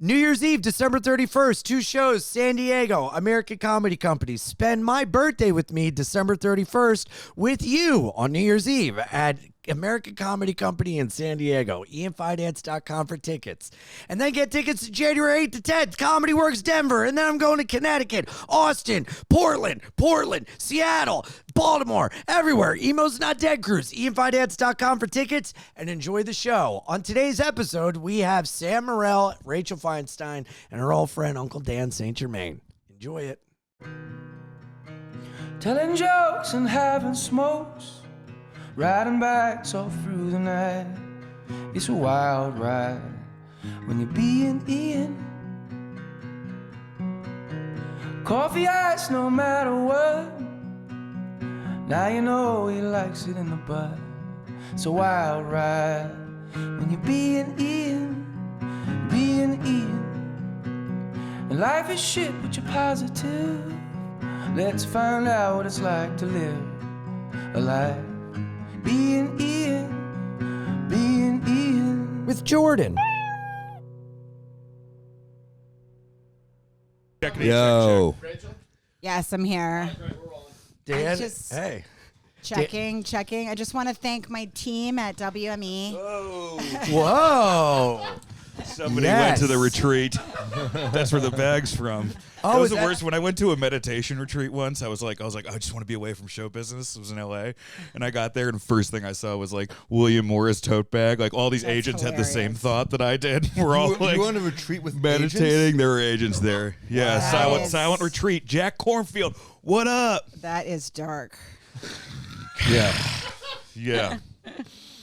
New Year's Eve, December 31st, 2 shows, San Diego, American Comedy Company. Spend my birthday with me, December 31st, with you on New Year's Eve at American Comedy Company in San Diego. IanFidance.com for tickets. And then get tickets to January 8th to 10th, Comedy Works Denver. And then I'm going to Connecticut, Austin, Portland, Seattle, Baltimore, everywhere. Emo's Not Dead Cruise. IanFidance.com for tickets and enjoy the show. On today's episode, we have Sam Morril, Rachel Feinstein, and her old friend, Uncle Dan St. Germain. Enjoy it. Telling jokes and having smokes, riding bikes all through the night. It's a wild ride when you're being Ian. Coffee ice no matter what. Now you know he likes it in the butt. It's a wild ride when you're being Ian, being Ian. And life is shit but you're positive. Let's find out what it's like to live a life being Ian, being Ian. With Jordan. Yo. Yes, I'm here. Dan, hey. Checking. I just want to thank my team at WME. Whoa. Somebody went to the retreat. That's where the bag's from. Oh, that was the worst. When I went to a meditation retreat once, I was like, I just want to be away from show business. It was in LA. And I got there and the first thing I saw was like William Morris tote bag. Like all these agents had the same thought that I did. We're all like, you on a retreat with meditating. agents? There were agents there. Yeah, silent retreat. Jack Cornfield, what up? That is dark. Yeah.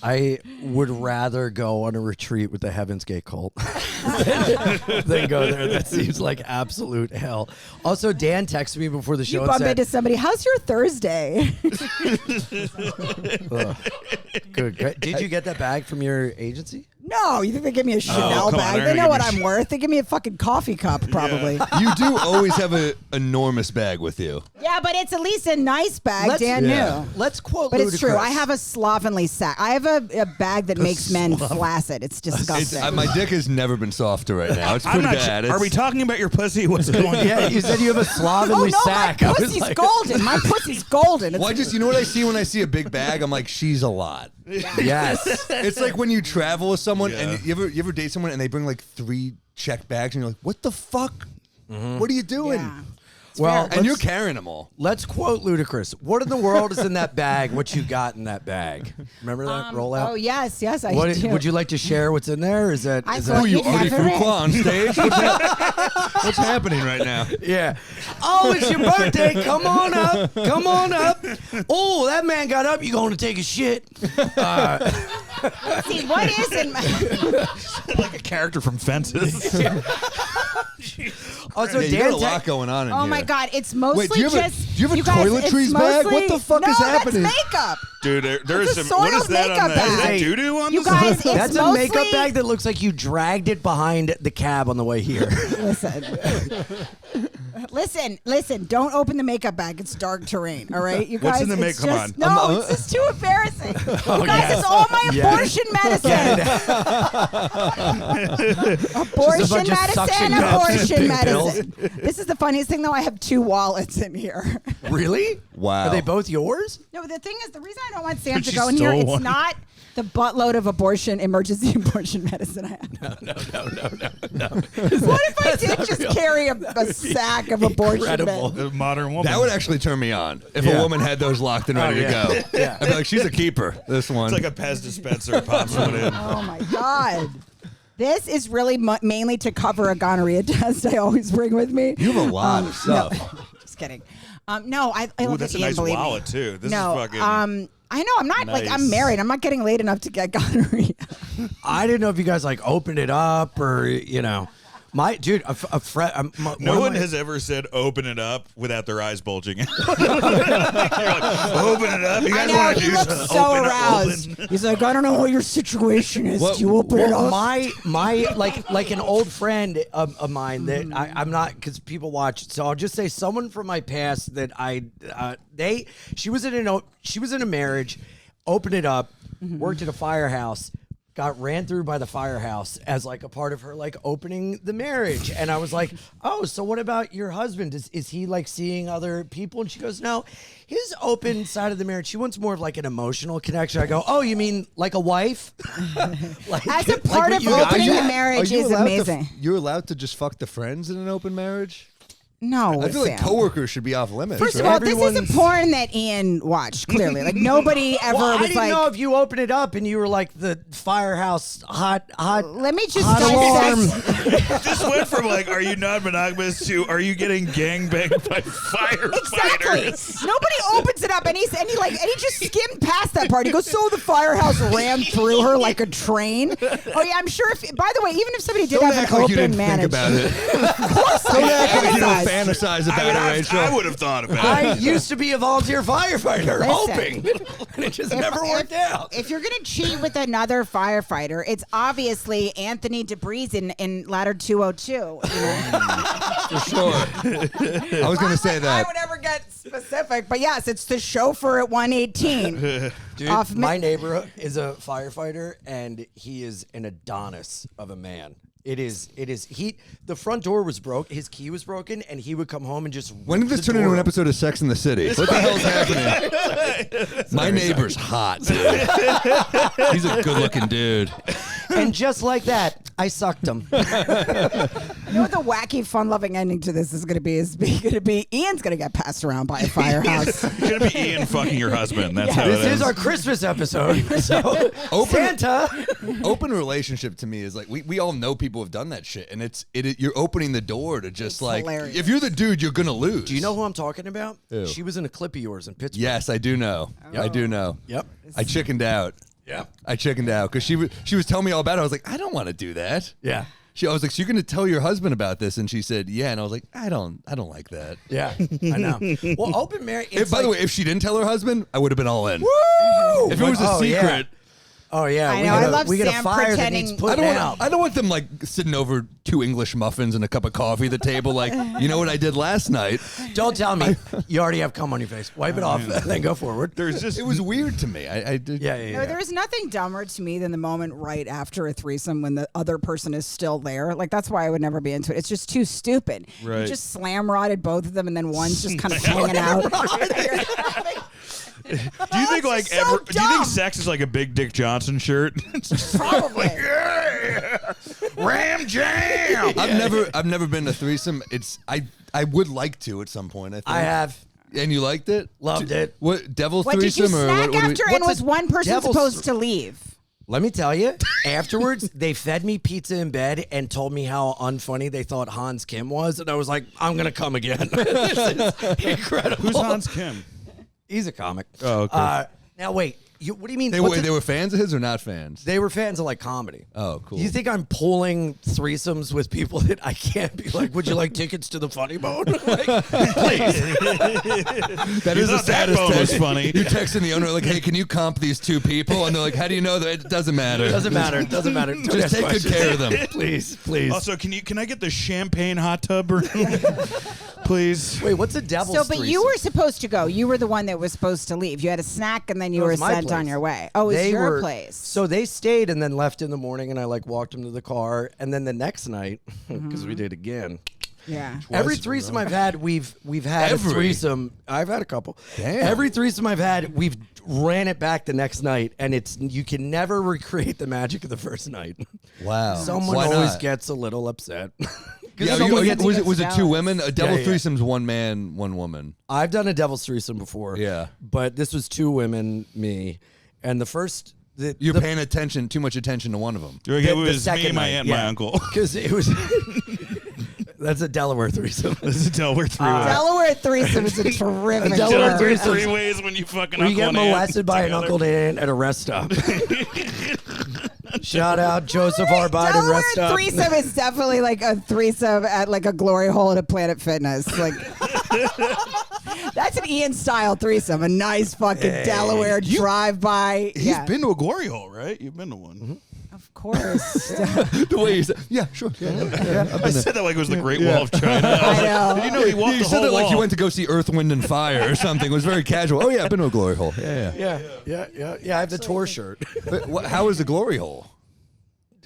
I would rather go on a retreat with the Heaven's Gate cult than go there. That seems like absolute hell. Also, Dan texted me before the show You bump and into somebody. How's your Thursday? Good. Did you get that bag from your agency? No, you think they give me a Chanel bag? They know what I'm worth. They give me a fucking coffee cup, probably. Yeah, You do always have an enormous bag with you. but it's at least a nice bag. Dan knew. Let's quote But Ludacris. it's true. I have a slovenly sack. I have a bag that makes men flaccid. It's disgusting. My dick has never been softer right now. It's pretty bad. Are we talking about your pussy? What's going on? Yeah, you said you have a slovenly sack. My pussy's golden. My pussy's golden. Well, you know what I see when I see a big bag? I'm like, she's a lot. Yes. It's like when you travel with someone and you ever date someone and they bring like 3 checked bags and you're like, what the fuck? What are you doing? Yeah. Well, And you're carrying them all. let's quote Ludacris. What in the world is in that bag? What you got in that bag? Remember that rollout? Oh, yes, I do. Would you like to share what's in there? Is that? thought You you'd already never threw in. claw on stage? What's happening right now? Yeah. Oh, it's your birthday. Come on up. Oh, that man got up. You going to take a shit? Let's see, what is in my... Like a character from Fences. Also, You got a lot going on in here. Oh, my God. It's mostly Wait, do you have just... a you guys, toiletries it's bag? mostly- What the fuck is happening? No, that's makeup. Dude, there is It's a some. What is soiled that on makeup that? Is that bag. doo-doo on You this? guys, it's That's a mostly... makeup bag that looks like you dragged it behind the cab on the way here. Listen. Don't open the makeup bag. It's dark terrain. All right, you guys. What's in the it's makeup? just, Come No, it's just too embarrassing. You guys, it's all my abortion medicine. Abortion Just a bunch of suction medicine. cups and Abortion big medicine. This is the funniest thing, though. I have 2 wallets in here. Really? Wow. Are they both yours? No, the thing is, the reason I don't want Sam to She go in here, stole it's one. not the buttload of emergency abortion medicine I have. No. What if I did just carry a sack of abortion Incredible. medicine? A modern woman. That would actually turn me on if Yeah. a woman had those locked and ready to go. Yeah. I'd be like, she's a keeper, this one. It's like a Pez dispenser. Pops one in. Oh my God. This is really mainly to cover a gonorrhea test I always bring with me. You have a lot of stuff. No, just kidding. No, I Ooh, look that's at a Ian, nice believe me. wallet too. This No, is fucking. I know. I'm not like Nice. I'm married. I'm not getting laid enough to get gonorrhea. I didn't know if you guys like opened it up or My dude, a friend. No one has ever said open it up without their eyes bulging. You're like, open it up. You I guys know, want to he do looks something? so Open up, aroused. open. He's like, I don't know what your situation is. Do you open it up? My like an old friend of mine that I'm not, because people watch it, so I'll just say someone from my past that she was in a marriage, opened it up, worked at a firehouse, got ran through by the firehouse as like a part of her like opening the marriage. And I was like, oh, so what about your husband? Is he like seeing other people? And she goes, no, his open side of the marriage, she wants more of like an emotional connection. I go, oh, you mean like a wife? Like, As a part what of you guys opening got? a marriage is amazing. You're allowed to just fuck the friends in an open marriage? No, I feel like Sam. coworkers should be off limits. First of right? all, this is a porn that Ian watched, clearly. Like, nobody ever Well, I was didn't like... know if you opened it up and you were like the firehouse hot. Let me just hot alarm. Just went from like, are you non-monogamous to are you getting gangbanged by firefighters? Exactly. Nobody opens it up, and he just skimmed past that part. He goes, so the firehouse ran through her like a train. Oh yeah, I'm sure. By the way, even if somebody did Don't have act an like you open didn't marriage, think about it. of course I Don't act like you don't fantasize. fantasize about it, Rachel. I would have thought about I it. used to be a volunteer firefighter, hoping, and it just never worked out. If you're gonna cheat with another firefighter, it's obviously Anthony DeBreeze in Ladder 202. You know? For sure. I was going to say I that. would ever get specific, but yes, it's the chauffeur at 118. Dude, Off my neighbor is a firefighter, and he is an Adonis of a man. It is. The front door was broke. His key was broken, and he would come home and just. When did this turn into an episode of Sex in the City? What the hell's happening? My neighbor's hot, dude. He's a good-looking dude. And just like that, I sucked him. You know what the wacky, fun-loving ending to this is going to be? Ian's going to get passed around by a firehouse. It's gonna be Ian fucking your husband. That's how it This is. is our Christmas episode. So Santa. Open relationship to me is like we all know people have done that shit, and you're opening the door to just It's like hilarious. if you're the dude, you're gonna lose. Do you know who I'm talking about? Who? She was in a clip of yours in Pittsburgh. Yes, I do know. I do know. Yep. I chickened out. Yeah. I chickened out because she was telling me all about it. I was like, I don't want to do that. Yeah. I was like, so you're gonna tell your husband about this? And she said, yeah. And I was like, I don't like that. Yeah. I know. Well, open marriage. By the way, if she didn't tell her husband, I would have been all in. Woo! If it was a Oh, yeah. secret. Oh yeah, I know, I love we got a Sam fire that pretending- needs I putting don't out. want them like sitting over 2 English muffins and a cup of coffee at the table. Like, you know what I did last night? Don't tell me you already have cum on your face. Wipe it off, and then go forward. There's just It was weird to me. I did. Yeah. No, there is nothing dumber to me than the moment right after a threesome when the other person is still there. Like, that's why I would never be into it. It's just too stupid. You Right. just slam rodded both of them, and then one's just kind of hanging out. Do you think like so ever? Do you dumb. think sex is like a big Dick Johnson shirt? Probably. Ram jam. I've never been to a threesome. I would like to at some point. I think. I have. And you liked it? Loved it. What devil's What did threesome you or snack what? after? And what's was a one person devil's supposed to leave? Let me tell you, afterwards, they fed me pizza in bed and told me how unfunny they thought Hans Kim was. And I was like, I'm going to come again. This is incredible. Who's Hans Kim? He's a comic. Oh, okay. Now, wait. What do you mean? They were fans of his or not fans? They were fans of like comedy. Oh, cool. You think I'm pulling threesomes with people that I can't be like, would you like tickets to the Funny Bone? Like, please. That is the thought that saddest bone was text. funny. You're texting the owner like, hey, can you comp these 2 people? And they're like, how do you know that? It doesn't matter. Doesn't matter. Doesn't matter. Don't Just ask take good questions. care of them. Please, please. Also, can I get the champagne hot tub room, please? Wait, what's a devil's So, but you threesome? were supposed to go. You were the one that was supposed to leave. You had a snack, and then you It were was my sent on place. your way. Oh, it was your place. So they stayed and then left in the morning, and I like walked them to the car. And then the next night, because we did again. Yeah. Every threesome I've had, we've had Every? a threesome. I've had a couple. Damn. Every threesome I've had, we've ran it back the next night, and you can never recreate the magic of the first night. Wow. Someone Why always not? gets a little upset. Yeah, someone gets- was it 2 women? A double yeah. threesome's 1 man, 1 woman. I've done a devil's threesome before. Yeah. But this was 2 women, me, and the first. You're paying too much attention to one of them. It was me, my aunt, my uncle. Because it was. That's a Delaware threesome. This is a Delaware three-way. Delaware threesome is a terrific Delaware word. threesome. Three ways when you fucking Where you uncle get and aunt molested by an together. uncle and aunt at a rest stop. Shout out Joseph R. Biden Delaware rest stop. threesome is definitely like a threesome at like a glory hole at a Planet Fitness. Like that's an Ian style threesome. A nice fucking Delaware drive by. He's been to a glory hole, right? You've been to one. Mm-hmm. Of course. The way he said, yeah, sure. Yeah. I said that like it was the Great Wall of China. I know. Did you know he walked You the said whole it like wall? you went to go see Earth, Wind, and Fire or something. It was very casual. Oh, yeah, I've been to a glory hole. Yeah. Yeah. I have the tour shirt. But how is the glory hole?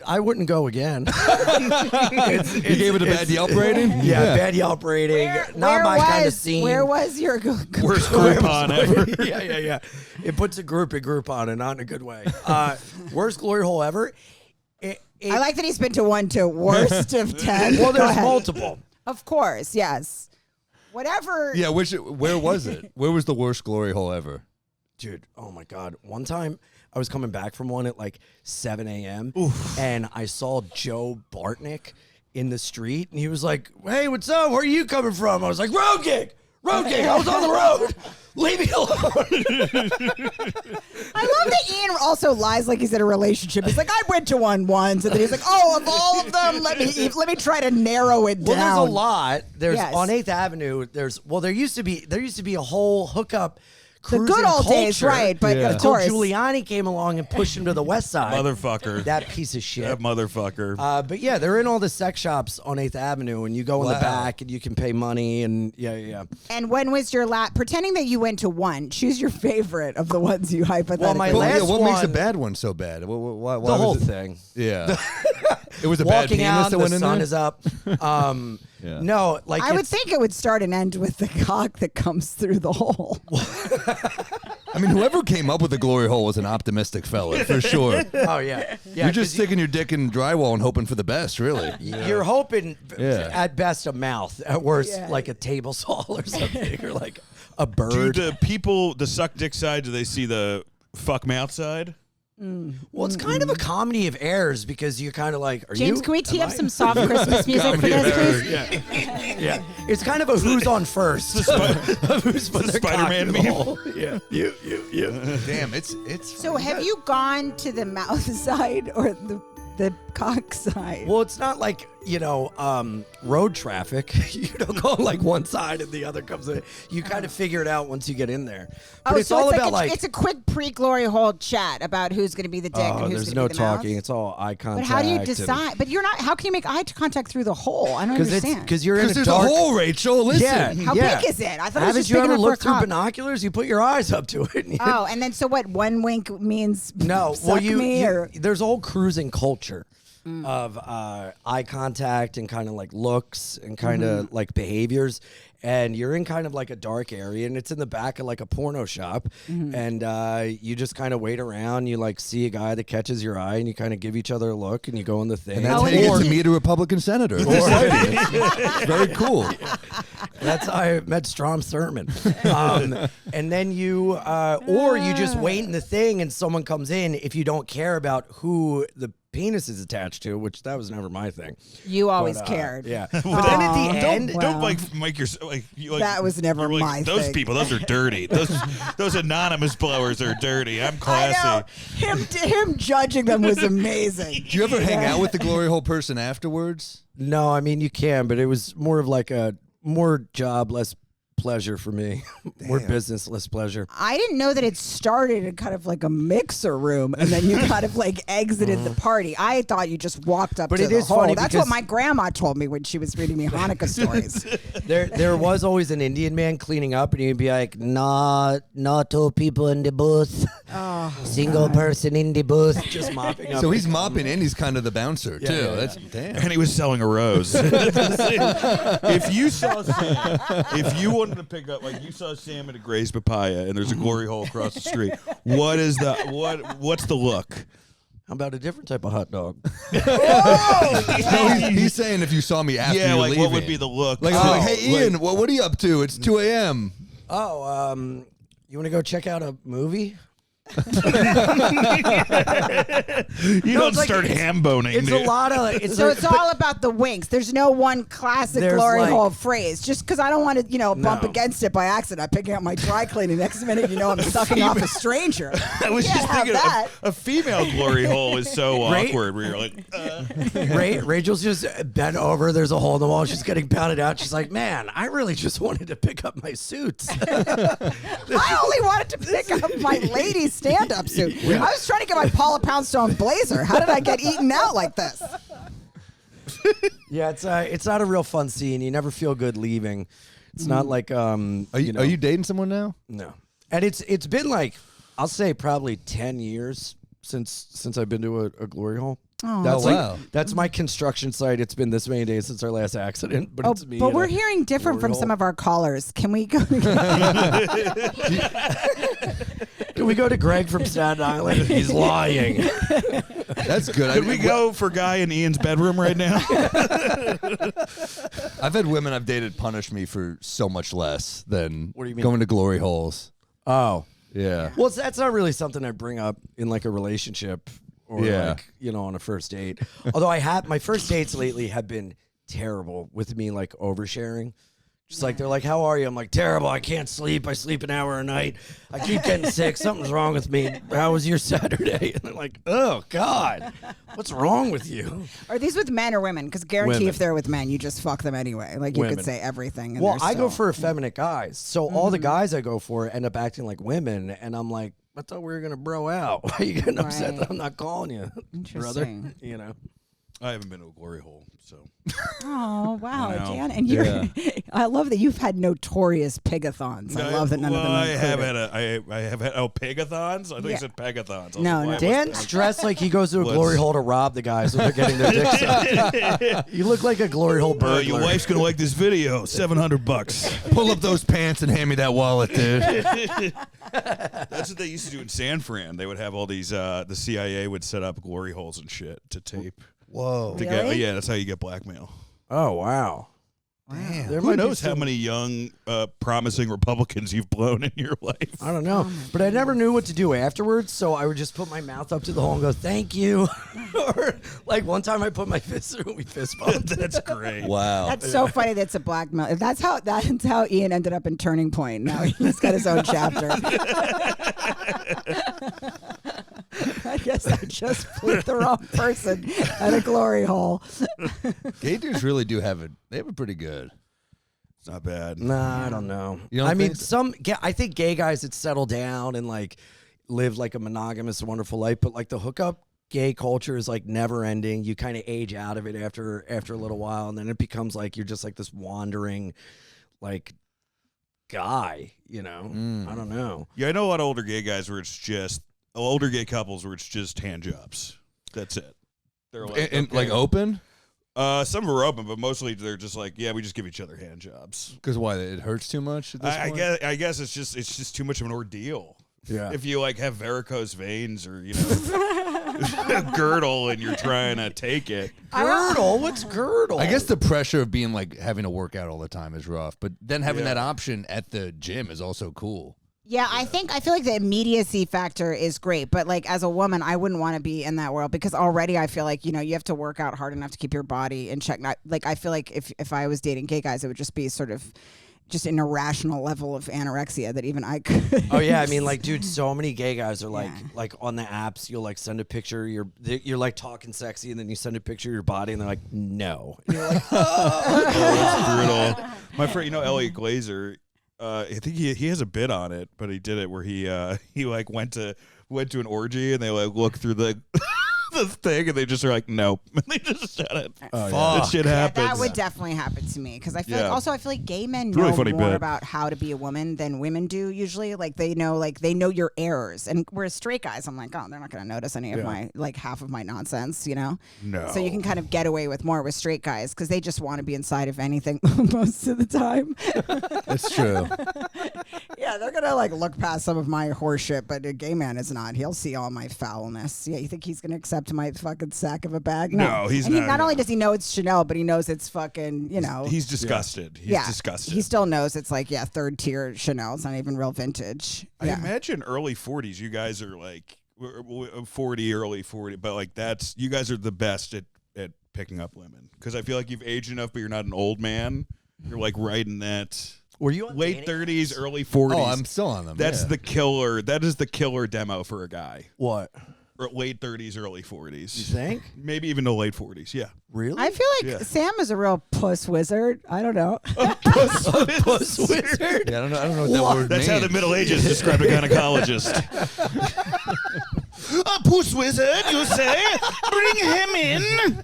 I wouldn't go again. You gave it a bad Yelp rating? Yeah, bad Yelp rating. Not my kind of scene. Where was your Worst Groupon ever. Yeah. It puts a group on, not in a good way. Worst glory hole ever. I like that he's been to one to worst of 10. Well, Go there's ahead. multiple. Of course, yes. Whatever. Yeah, where was it? Where was the worst glory hole ever? Dude, oh my God. One time I was coming back from one at like 7 a.m. and I saw Joe Bartnick in the street and he was like, hey, what's up? Where are you coming from? I was like, road gig. I was on the road. Leave me alone. I love that Ian also lies like he's in a relationship. He's like, I went to one once, and then he's like, oh, of all of them, let me try to narrow it down. Well, there's a lot. There's Yes. on 8th Avenue. There used to be a whole hookup. The good old days, right? But of Until course, Giuliani came along and pushed him to the west side. Motherfucker. That piece of shit. That motherfucker. But yeah, they're in all the sex shops on 8th Avenue, and you go in the back and you can pay money, and yeah. And when was your last? Pretending that you went to one, choose your favorite of the ones you hypothetically. Well, my Well, last what makes a one- bad one so bad? Why The was whole it? thing. Yeah. It was a bad Walking penis out, that the went in sun there? is up. Yeah. No, like I would think it would start and end with the cock that comes through the hole. I mean, whoever came up with the glory hole was an optimistic fella, for sure. Oh yeah, You're just 'cause sticking your dick in drywall and hoping for the best, really. You're hoping Yeah. at best a mouth, at worst Yeah. like a table saw or something, or like a Do bird. the people, the suck dick side, do they see the fuck mouth side? Well, it's kind of a comedy of errors because you're kind of like, are James, you? can we tee Am up I? some soft Christmas music for this, please? Yeah, it's kind of a who's on first. Who's put their cock Spider-Man in the meme. hole. Yeah, you. Damn, it's. So, have you gone to the mouth side or the cock side? Well, it's not like, road traffic. You don't go on like one side and the other comes in. You kind of figure it out once you get in there. But it's so all it's about like it's a quick pre-glory hole chat about who's going to be the dick and who's there's going no to be the mouth. talking. It's all eye But contact. how do you decide? But you're not. How can you make eye contact through the hole? I don't understand. Because you're in a Because there's dark. a hole, Rachel. Listen. Yeah. How big is it? I thought it was Haven't just you big ever enough for a looked through cock. binoculars? You put your eyes up to it. And Oh, and then so what? One wink means no. suck me, or There's a whole cruising culture of eye contact and kind of like looks and kind of like behaviors. And you're in kind of like a dark area, and it's in the back of like a porno shop. And you just kind of wait around. You like see a guy that catches your eye, and you kind of give each other a look, and you go in the thing. And that's how you get to meet a Republican senator. It's very cool. That's how I met Strom Thurmond. And then you, or you just wait in the thing and someone comes in if you don't care about who the penis is attached to, which that was never my thing. you always But, cared. Yeah. But then at the end, Don't make your That was never you're my those thing. people. Those are dirty. Those anonymous blowers are dirty. I'm I classy. know. Him judging them was amazing. Do you ever hang out with the glory hole person afterwards? no, I mean, you can, but it was more of like a more job, less pleasure for me. More business, less pleasure. I didn't know that it started in kind of like a mixer room, and then you kind of like exited the party. I thought you just walked up But to it the is hole. funny That's because- what my grandma told me when she was reading me Hanukkah stories. There was always an Indian man cleaning up, and he'd be like, "Not two people in the booth, single person in the booth, just mopping up." So he's mopping and he's kind of the bouncer, too. yeah, That's damn. And he was selling a rose. If you saw Sam, if you wanted to pick up, like you saw Sam at a Gray's Papaya, and there's a glory hole across the street, what's the look? How about a different type of hot dog? No, he's saying if you saw me after Yeah, you're like leaving. what would be the look? Like, I'm like, hey, Ian, what are you up to? It's 2 a.m. Oh, you want to go check out a movie? You don't it's like- start ham boning. It's a lot of. So it's all about the winks. There's no one classic There's glory like- hole phrase. Just because I don't want to, bump No. against it by accident. I'm picking up my dry cleaning. Next minute, I'm sucking off a stranger. I was Can't just have thinking that. a female glory hole is so Right? awkward where you're like, Rachel's just bent over. There's a hole in the wall. She's getting pounded out. She's like, "Man, I really just wanted to pick up my suits." I only wanted to pick up my lady stand-up suit. I was trying to get my Paula Poundstone blazer. How did I get eaten out like this? Yeah, it's not a real fun scene. You never feel good leaving. It's not like Are you dating someone now? No, and it's been like I'll say probably 10 years since I've been to a glory hole. That's wow. That's my construction site. It's been this many days since our last accident, but it's me. But we're hearing different from some of our callers. Can we go? Can we go to Greg from Staten Island? He's lying. That's good. Could we go for Guy in Ian's bedroom right now? I've had women I've dated punish me for so much less than What do you mean? going to glory holes. Oh. Yeah. Well, that's not really something I bring up in like a relationship or Yeah. like, on a first date. Although my first dates lately have been terrible with me like oversharing. Just like, they're like, how are you? I'm like, terrible. I can't sleep. I sleep an hour a night. I keep getting sick. Something's wrong with me. How was your Saturday? And they're like, oh, God, what's wrong with you? Are these with men or women? Because guarantee Women. if they're with men, you just fuck them anyway. Like you Women. could say everything. And Well, they're I go still- for effeminate guys. So all the guys I go for end up acting like women. And I'm like, I thought we were going to bro out. Why are you getting upset Right. that I'm not calling you, brother? Interesting. I haven't been to a glory hole, so. Oh wow, I know. Dan! And you're, I love that you've had notorious pigathons. I love that none of them. I are have included. had I have had pegathons. I think Yeah. you said pegathons. No, no. Dan's dressed like he goes to a Let's- glory hole to rob the guys when they're getting their dicks sucked. You look like a glory hole burglar. Your wife's gonna like this video. $700. Pull up those pants and hand me that wallet, dude. That's what they used to do in San Fran. They would have all these. The CIA would set up glory holes and shit to tape. Whoa. To get, Really? yeah, that's how you get blackmail. Oh, wow. Damn. There Who might be knows how some- many young, promising Republicans you've blown in your life? I don't know. But I never knew what to do afterwards, so I would just put my mouth up to the hole and go, thank you. Or like one time I put my fist through and we fist bumped. That's great. Wow. That's so funny. That's a blackmail. That's how Ian ended up in Turning Point. Now he's got his own chapter. I guess I just flipped the wrong person at a glory hole. Gay dudes really do have it. They have it pretty good. It's not bad. Nah, I don't know. You don't I mean, think I think gay guys that settle down and like live like a monogamous, wonderful life, but like the hookup gay culture is like never ending. You kind of age out of it after a little while, and then it becomes like you're just like this wandering, like guy. I don't know. Yeah, I know a lot of older gay guys where it's just older gay couples where it's just hand jobs. That's it. They're like, And okay. like open? Some are open, but mostly they're just like, yeah, we just give each other hand jobs. Because why? It hurts too much at this I point? guess it's just too much of an ordeal. Yeah. If you like have varicose veins or a girdle and you're trying to take it. Girdle? What's girdle? I guess the pressure of being like having to work out all the time is rough, but then having that option at the gym is also cool. Yeah, I feel like the immediacy factor is great, but like as a woman, I wouldn't want to be in that world because already I feel like, you have to work out hard enough to keep your body in check. Not like I feel like if I was dating gay guys, it would just be sort of just an irrational level of anorexia that even I could. Oh yeah, I mean, like, dude, so many gay guys are like on the apps. You'll like send a picture. You're like talking sexy, and then you send a picture of your body, and they're like, no. And you're like, Oh, that's brutal. My friend, Elliot Glazer, I think he has a bit on it, but he did it where he like went to an orgy and they like look through the the thing and they just are like nope and they just shut it. That shit happens. That would definitely happen to me because I feel Yeah. I feel like gay men Really know funny more bit. about how to be a woman than women do usually. Like they know your errors, and whereas straight guys, I'm like, oh, they're not going to notice any of my half of my nonsense, No. So you can kind of get away with more with straight guys because they just want to be inside of anything most of the time. That's true. Yeah, they're gonna like look past some of my horse shit, but a gay man is not. He'll see all my foulness. Yeah, you think he's gonna accept my fucking sack of a bag? No, he's and not, not no. only does he know it's Chanel, but he knows it's fucking, He's disgusted. He's disgusted. He still knows it's like third tier Chanel. It's not even real vintage. I Yeah. imagine early 40s. You guys are like 40, early 40, but like you guys are the best at picking up women because I feel like you've aged enough, but you're not an old man. You're like right in that. were you on Late dating 30s, apps? early 40s. Oh, I'm still on them. That's yeah. the killer. That is the killer demo for a guy. What? Or late 30s, early 40s. You think? Maybe even the late 40s. Yeah. Really? I feel like Yeah. Sam is a real puss wizard. I don't know. Puss wizard. Yeah, I don't know what that word That's means. how the Middle Ages described a gynecologist. A puss wizard, you say? Bring him in.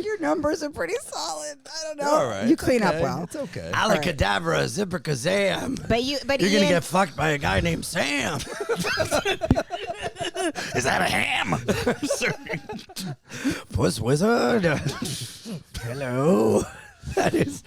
Your numbers are pretty solid. I don't know. All right. You clean up okay. well. It's okay. Alakadabra, zipperkazam. But You're gonna Ian, get fucked by a guy named Sam. Is that a ham? Puss wizard. Hello. That is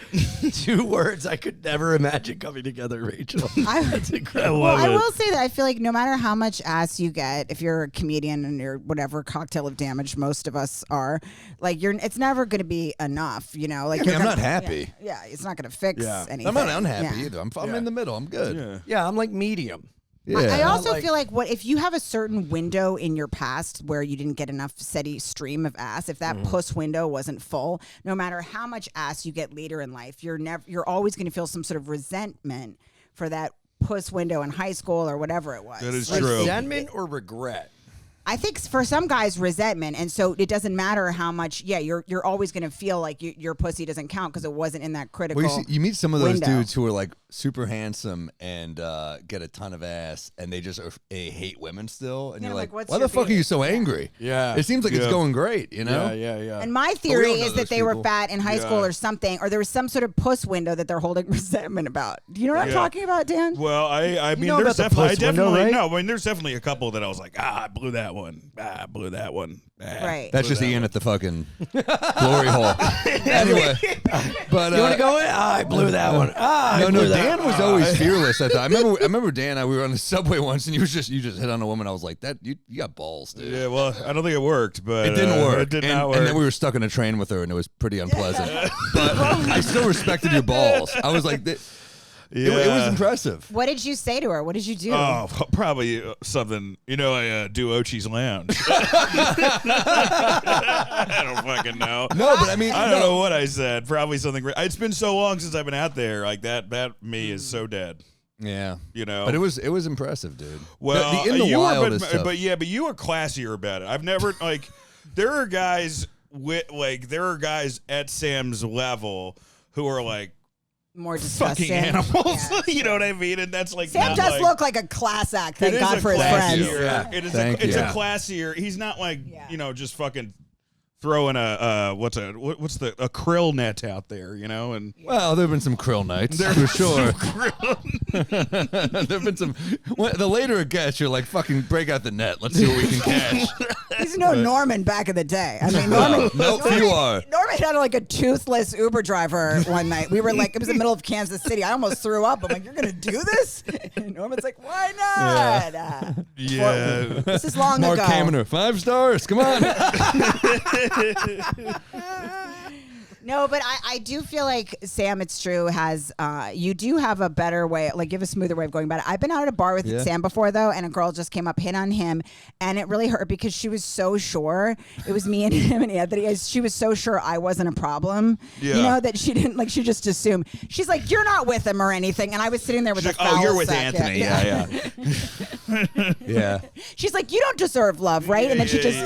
2 words I could never imagine coming together, Rachel. That's incredible. I will say that I feel like no matter how much ass you get, if you're a comedian and you're whatever cocktail of damage most of us are, like it's never going to be enough, you know. Like I'm not happy. Yeah, it's not going to fix anything. I'm not unhappy either. I'm in the middle. I'm good. Yeah, I'm like medium. Yeah. I also feel like if you have a certain window in your past where you didn't get enough steady stream of ass, if that puss window wasn't full, no matter how much ass you get later in life, you're always going to feel some sort of resentment for that puss window in high school or whatever it was. That is true. Resentment or regret? I think for some guys, resentment, and so it doesn't matter how much. Yeah, you're always going to feel like your pussy doesn't count because it wasn't in that critical. Well, you meet some of those window. dudes who are like super handsome and get a ton of ass, and they just hate women still, and Yeah, you're like, like, what's why your the fuck are beef? you so angry? Yeah. It seems like it's going great, you know? Yeah. And my we theory don't know is that those they were people. fat in high school or something, or there was some sort of puss window that they're holding resentment about. Do you know what I'm talking about, Dan? Well, I mean, know there's about the puss window, right? no. I mean, there's definitely a couple that I was like, I blew that one. I blew that one. Right. That's just Ian at the fucking glory hole. Anyway, but You want to go in? I blew that one. no. Dan was always fearless. I remember Dan. We were on the subway once, and you just hit on a woman. I was like, that you got balls, dude. Yeah, well, I don't think it worked, but It didn't work. It did and, not work. And then we were stuck in a train with her, and it was pretty unpleasant. But I still respected your balls. I was like, it was impressive. What did you say to her? What did you do? Oh, probably something. You know, I do Ochi's Lounge. I don't fucking know. No, but I mean, I don't know what I said. Probably something. It's been so long since I've been out there. Like that me is so dead. Yeah, You know. but it was impressive, dude. Well, in the you wild were, is tough. but you were classier about it. I've never like. There are guys at Sam's level who are like More disgusting. fucking animals. Yeah. You know what I mean? And that's like Sam not does like, look like a class act. Thank it is God a for his friends. classier- Yeah. It is Thank it's you. a classier. He's not like Yeah. just fucking throwing a krill net out there, and Well, there have been some krill nights for sure. There have been some. The later it gets, you're like, fucking break out the net. Let's see what we can catch. He's no Norman back in the day. I mean, Norman. Nope, you are. Norman had like a toothless Uber driver one night. We were like, it was the middle of Kansas City. I almost threw up. I'm like, you're gonna do this? And Norman's like, why not? yeah. This is long Mark ago. Kamener, 5 stars. Come on. No, but I do feel like Sam, it's true, has you do have a better way, like you have a smoother way of going about it. I've been out at a bar with Sam before though, and a girl just came up, hit on him, and it really hurt because she was so sure. It was me and him and Anthony. She was so sure I wasn't a problem. Yeah. You know, that she didn't, like, she just assumed. She's like, you're not with him or anything. And I was sitting there with She's a like, foul oh, you're with sack. Anthony. Yeah. Yeah. She's like, you don't deserve love, right? And then she just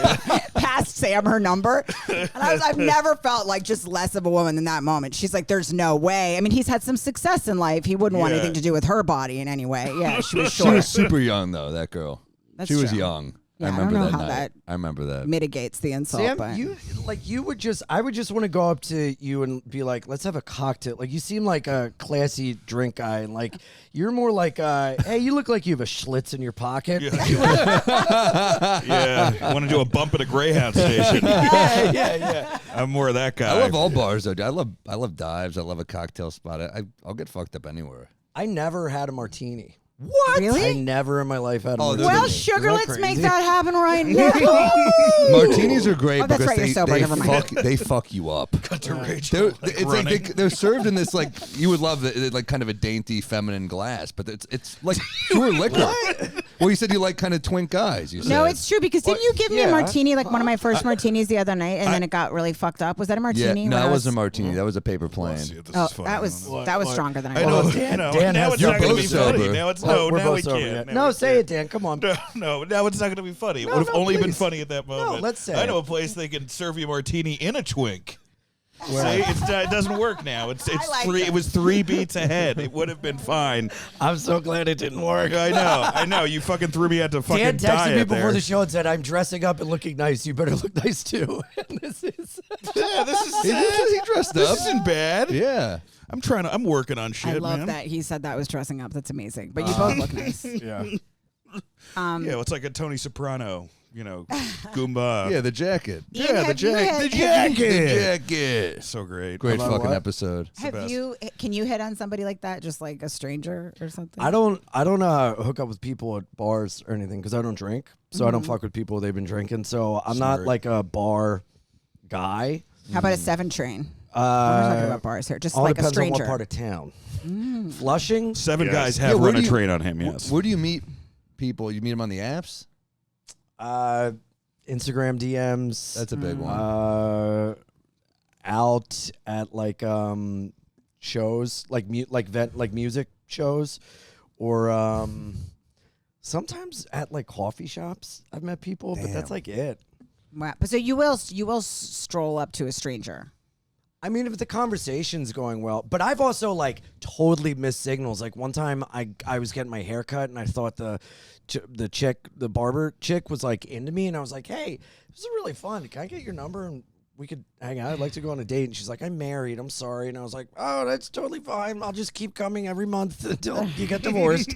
passed Sam her number. And I've never felt like just less of a woman than that moment. She's like, there's no way. I mean, he's had some success in life. He wouldn't want Yeah. anything to do with her body in any way. Yeah, she was She sure. was super young though. That girl. That's She was true. young. Yeah, I I don't remember know that how night. that I remember that. mitigates the insult. Sam, but I would just want to go up to you and be like, let's have a cocktail. Like, you seem like a classy drink guy, and like, you're more like, hey, you look like you have a Schlitz in your pocket. Yeah. Want to do a bump at a Greyhound station? yeah. I'm more of that guy. I love all bars though. Dude. I love dives. I love a cocktail spot. I'll get fucked up anywhere. I never had a martini. what? I Really? never in my life had a Oh, martini. they're Well, the- sugar, Isn't let's that make crazy? that happen right now. Martinis are great Oh, that's because right, you're sober, they never mind. they fuck you up. Cut to Rachel. It's like they're served in this like you would love it, like kind of a dainty feminine glass, but it's like pure liquor. Well, you said you like kind of twink guys. You said. No, it's true because didn't you give me a yeah. martini, like one of my first martinis the other night, and then it got really fucked up? Was that a yeah. martini? No, when it I wasn't a martini. That was a paper plane. Oh, that was stronger than I I know. thought. Dan- no, Dan now has it's your not going to be both funny. sober. Now it's Oh, we're now we both sober, can't. yeah. Now No, we say can't. it, Dan. Come on. No, now it's not going to be funny. It No, would have no, only been please. funny at that moment. let's say I know it. a place they can serve you a martini in a twink. See, it doesn't work now. It's like three. it. It was 3 beats ahead. It would have been fine. I'm so glad it didn't work. I know. You fucking threw me out to fucking Dan texted me diet before there. the show and said, I'm dressing up and looking nice. You better look nice too. And this is. Yeah, this is. He dressed This up. isn't bad. Yeah. I'm working on shit, I love man. that he said that was dressing up. That's amazing. But you both look nice. Yeah. Yeah, it's like a Tony Soprano, Goomba. Yeah, the jacket. Ian, the have you had- The jacket. So great. Great About fucking what? episode. Can you hit on somebody like that, just like a stranger or something? I don't hook up with people at bars or anything because I don't drink. So I don't fuck with people they've been drinking. So I'm not like a bar guy. How about a 7 train? We're not talking about bars here. Just All like a depends on stranger. what part of town. Flushing. 7 guys Yeah, have where run a do you- train on him, yes. Where do you meet people? You meet them on the apps? Instagram DMs. That's a big one. Out at like shows, like music shows, or sometimes at like coffee shops. I've met people, but that's like it. Wow. But so you will stroll up to a stranger. I mean, if the conversation's going well, but I've also like totally missed signals. Like one time I was getting my hair cut and I thought the barber chick was like into me, and I was like, hey, this is really fun. Can I get your number and we could hang out? I'd like to go on a date. And she's like, I'm married. I'm sorry. And I was like, oh, that's totally fine. I'll just keep coming every month until you get divorced.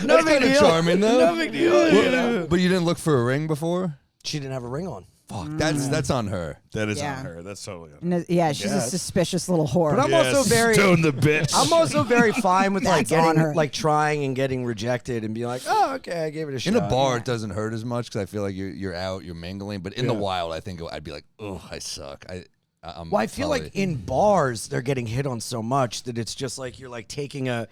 No big deal. Charming though. No big deal. Well, but you didn't look for a ring before? She didn't have a ring on. Fuck, that's on her. That is Yeah. on her. That's totally on her. No, yeah, she's a suspicious little whore. But I'm also very Stone the bitch. I'm also very fine with like That's on her. getting like trying and getting rejected and being like, oh, okay, I gave it a shot. In a bar, it doesn't hurt as much because I feel like you're out, you're mingling. But in the wild, I think I'd be like, oh, I suck. Well, I feel like in bars they're getting hit on so much that it's just like you're like taking a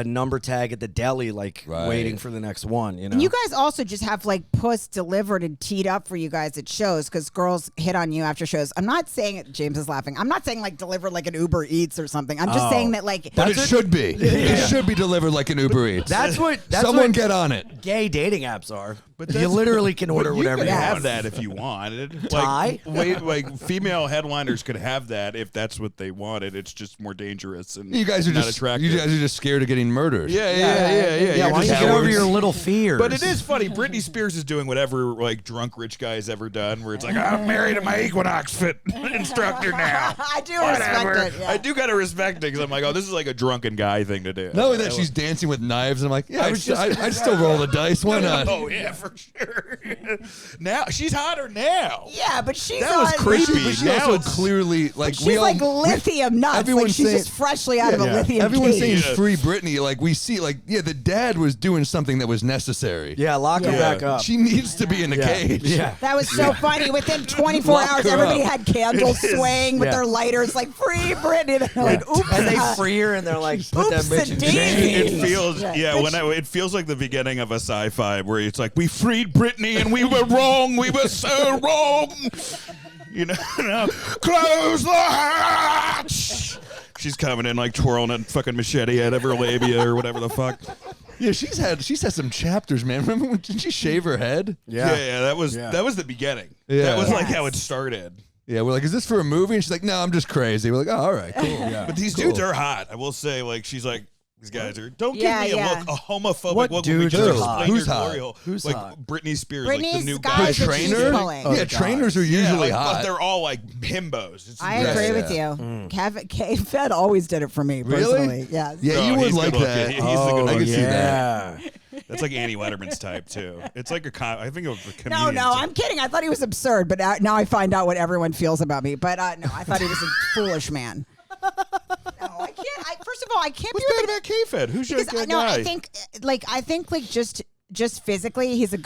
number tag at the deli, like waiting for the next one. You know. And you guys also just have like puss delivered and teed up for you guys at shows because girls hit on you after shows. I'm not saying it. James is laughing. I'm not saying like delivered like an Uber Eats or something. I'm just saying that like. But it should be. It should be delivered like an Uber Eats. That's Someone what get on it. gay dating apps are. But You literally can order you whatever could you have want. that if you wanted. Tie? Like female headliners could have that if that's what they wanted. It's just more dangerous and You guys are not just attractive. You guys are just scared of getting murdered. Yeah. Yeah, You're why don't just you get over cowards. your little fears? But it is funny. Britney Spears is doing whatever like drunk rich guy has ever done, where it's like, I'm married to my Equinox Fit instructor now. I do Whatever. respect it. Yeah. I do gotta respect it because I'm like, oh, this is like a drunken guy thing to do. Not only that, she's dancing with knives. And I'm like, yeah, I'd still roll the dice. Why not? Oh yeah, for sure. Now she's hotter now. Yeah, but she's That was on- creepy. But she Now also it's- clearly like She's we all like lithium nuts. Like everyone's she's saying- just freshly out of a lithium Everyone's cage. saying free Britney. Like we see, like the dad was doing something that was necessary. yeah, lock her Yeah. back up. She needs to be in a cage. Yeah. That was so funny. Within 24 Lock hours, her everybody up. had candles swaying with Yeah. their lighters, like free Britney. They're like, oops. And they free her and they're like, put that Oops, bitch in a jail. daisy. It feels it feels like the beginning of a sci-fi where it's like we freed Britney and we were wrong, we were so wrong. Close the hatch. She's coming in like twirling a fucking machete out of her labia or whatever the fuck. Yeah, she's had some chapters, man. Remember when did she shave her head? Yeah, that was the beginning. Yeah. That was like Yes. how it started. Yeah, we're like, is this for a movie? And she's like, no, I'm just crazy. We're like, oh, all right, cool. Yeah. But these dudes are hot. I will say, like, she's like, these guys are. Don't Yeah, give me yeah. a homophobic What look. When we dudes just are explain hot? Who's your hot? glory hole. Who's like hot? Britney Spears, like the Britney's new guys guy. that she's trainer? pulling. Oh, Yeah, the trainers are Yeah, usually like, hot. but they're all like himbos. It's I weird. agree with Yeah. you. K-Fed always did it for me, Really? personally. Yes. Yeah, No, you would he's like good that. looking. He's the good I looking. can see that. That's like Annie Letterman's type too. It's like I think of a No, comedian. no, too. I'm kidding. I thought he was absurd, but now I find out what everyone feels about me. But no, I thought he was a foolish man. No, I can't. First of all, I can't What's be bad with about K-Fed? Who's your because good no, guy? I think just physically, he's a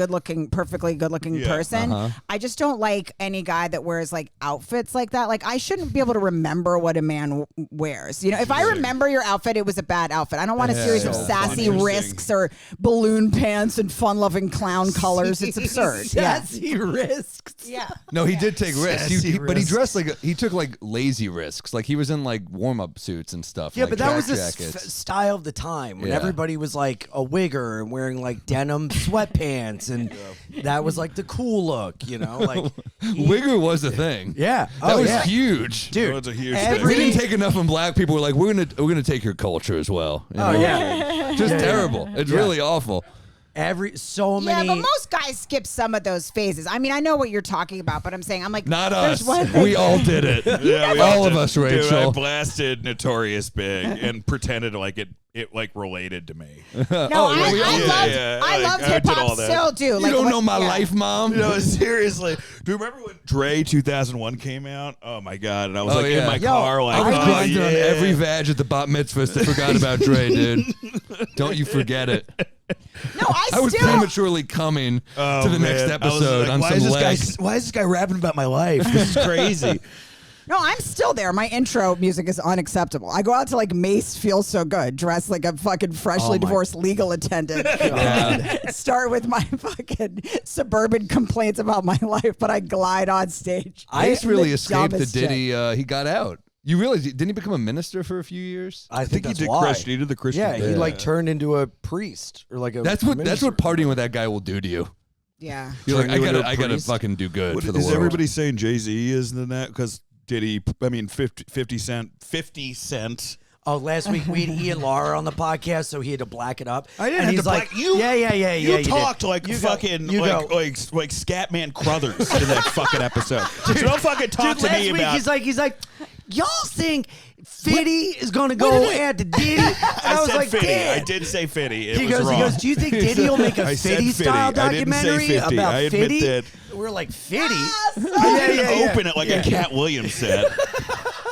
perfectly good-looking Yeah. person. I just don't like any guy that wears like outfits like that. Like I shouldn't be able to remember what a man wears. You know, if I remember your outfit, it was a bad outfit. I don't want a series of So sassy interesting. risks or balloon pants and fun-loving clown colors. It's absurd. Yeah. Sassy risks. Yeah. No, he did take risks. Sassy But he risks. dressed like he took like lazy risks. Like he was in like warm-up suits and stuff. Yeah, like but that was track the jackets. style of the time when Yeah. everybody was like a wigger and wearing like denim sweatpants, and that was like the cool look, you know? Like, Wigger was a thing. yeah, That was yeah. huge. Dude, Oh, it's a huge every- thing. We didn't take enough from black people. We're like, we're gonna take your culture as well. You Oh know? yeah, Just terrible. It's Yeah. really awful. so Yeah, many. but most guys skip some of those phases. I mean, I know what you're talking about, but I'm saying, I'm like, Not there's us. one thing- We all did it. Yeah, we all of did. us, Dude, I Rachel. blasted Notorious Big and pretended like it it like related to me. No, I loved I hip did all hop. that. Still do. You don't know my life, Mom. No, seriously. Do you remember when Dre 2001 came out? Oh my god! And I was in my Yo, car, like, I was oh, grinding on yeah. every vag at the bat mitzvahs that forgot about Dre, dude. Don't you forget it. No, I was prematurely coming to the next episode on some legs. Why is this guy rapping about my life? This is crazy. No, I'm still there. My intro music is unacceptable. I go out to like Mace Feels So Good, dressed like a fucking freshly divorced legal attendant. Start with my fucking suburban complaints about my life, but I glide on stage. Ice really escaped the dumbest Diddy. shit. He got out. You realize didn't he become a minister for a few years? I think he that's did why. Christian. He did the Christian. Yeah, he like turned into a priest or like a. That's what minister. partying with that guy will do to you. Yeah. You're like, Turn you into a I gotta priest? fucking do good What, for the is world. everybody saying Jay-Z is in that? Because Diddy, I mean, 50 Cent. Oh, last week we had Ian Lara on the podcast, so he had to black it up. I didn't and have he's to like, black you. Yeah. You did. talked like You go- fucking you go. like Scatman Crothers in that fucking episode. So don't fucking talk Dude, to me last week about. he's like, y'all think Fiddy is gonna go after Diddy? And I was said like, Fiddy. damn. I did say Fiddy. It He was goes, wrong. do you think Diddy will make a I said Fiddy style Fiddy. I didn't say documentary 50. about I admit Fiddy? that. We're like, Fiddy? I didn't open it like a Cat Williams said.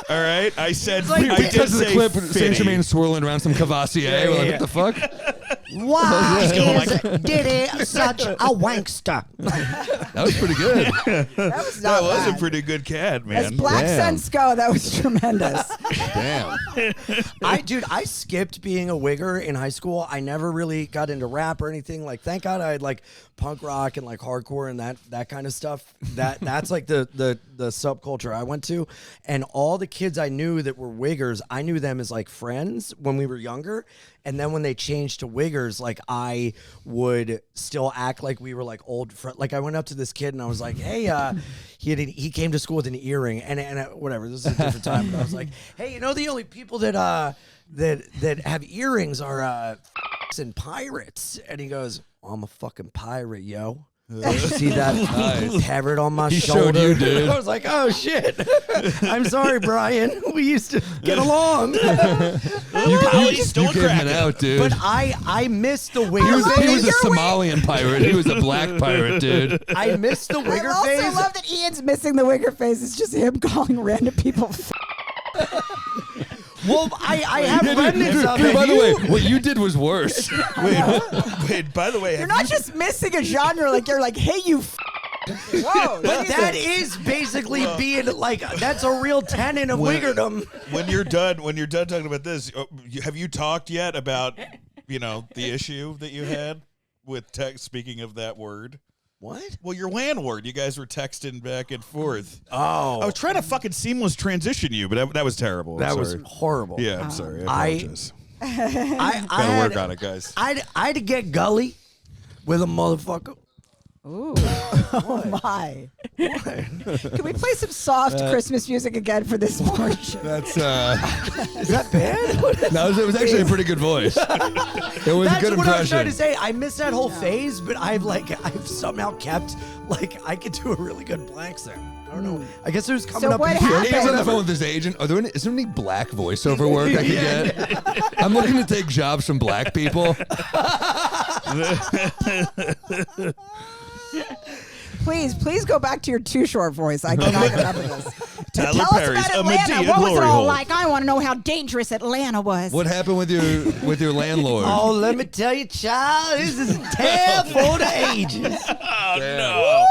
All right, I said like I did Because of the say clip, Fiddy. Saint Germain swirling around some Cavassier. We're like, what the fuck? Why is Diddy such a wankster? That was pretty good. That was That not was a bad. pretty good cat, As man. black Damn. scents go, that was tremendous. Damn. I skipped being a wigger in high school. I never really got into rap or anything. Like, thank God I had like punk rock and like hardcore and that kind of stuff. That's like the subculture I went to. And all the kids I knew that were wiggers, I knew them as like friends when we were younger. And then when they changed to wiggers, like I would still act like we were like old friends. Like I went up to this kid and I was like, "Hey, he came to school with an earring and whatever. This is a different time." But I was like, "Hey, you know the only people that have earrings are and pirates." And he goes, "I'm a fucking pirate, yo." See that parrot on my He shoulder? showed you, dude. I was like, "Oh shit! I'm sorry, Brian. We used to get along." You gave him an out, dude. But I missed the he wigger was phase. a Somalian pirate. He was a black pirate, dude. I missed the I wigger also phase. love that Ian's missing the wigger face. It's just him calling random people. Well, I have remnants of Dude, it. by the way, what you did was worse. Wait, by the way, You're not just missing a genre. Like you're like, hey, you. Whoa, But that is basically being like that's a real tenet of wiggerdom. when you're done talking about this, have you talked yet about the issue that you had with speaking of that word? What? Well, your landlord, you guys were texting back and forth. Oh, I was trying to fucking seamless transition you, but that was terrible. that I'm was sorry. horrible. Yeah, I'm sorry. I apologize. I Gotta work had, on it, guys. I had to get gully with a motherfucker. Ooh. Oh my. Can we play some soft Christmas music again for this portion? That's Is that bad? no, it was actually a pretty good voice. It was That's a good what I was trying impression. to say. I missed that whole phase, but I've somehow kept I could do a really good blank there. I don't know. I guess it was coming So up. what in happened? He was on the phone with his agent. Is there any black voiceover work I can get? I'm looking to take jobs from black people. Please go back to your too short voice. I cannot get up with this. Tyler Tell us Perry's about a Atlanta. Medea What was it glory all hole. like? I want to know how dangerous Atlanta was. What happened with your landlord? Oh, let me tell you, child, this is a tale for the ages. Oh, no.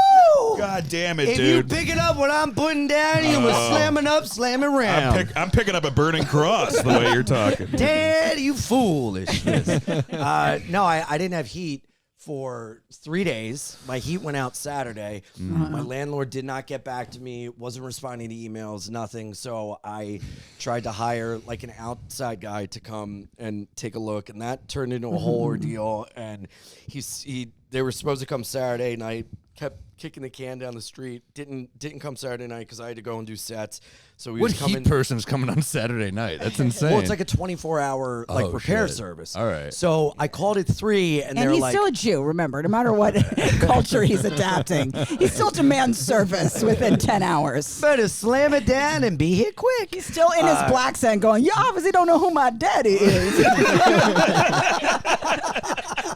Woo! God damn it, If dude. you pick it up what I'm putting down, you was slamming up, slamming around. I'm picking up a burning cross the way you're talking. Dad, you foolishness. No, I didn't have heat for 3 days. My heat went out Saturday. My landlord did not get back to me, wasn't responding to emails, nothing. So I tried to hire like an outside guy to come and take a look, and that turned into a whole ordeal. And he they were supposed to come Saturday night. Kept kicking the can down the street. Didn't come Saturday night because I had to go and do sets. So we What was coming. heat person's coming on Saturday night? That's insane. Well, it's like a 24-hour Oh, repair shit. service. All right. So I called at 3, and And they're he's like, still a Jew, remember, no matter what culture he's adapting. He still demands service within 10 hours. Better slam it down and be here quick. He's still in his black accent going, you obviously don't know who my daddy is.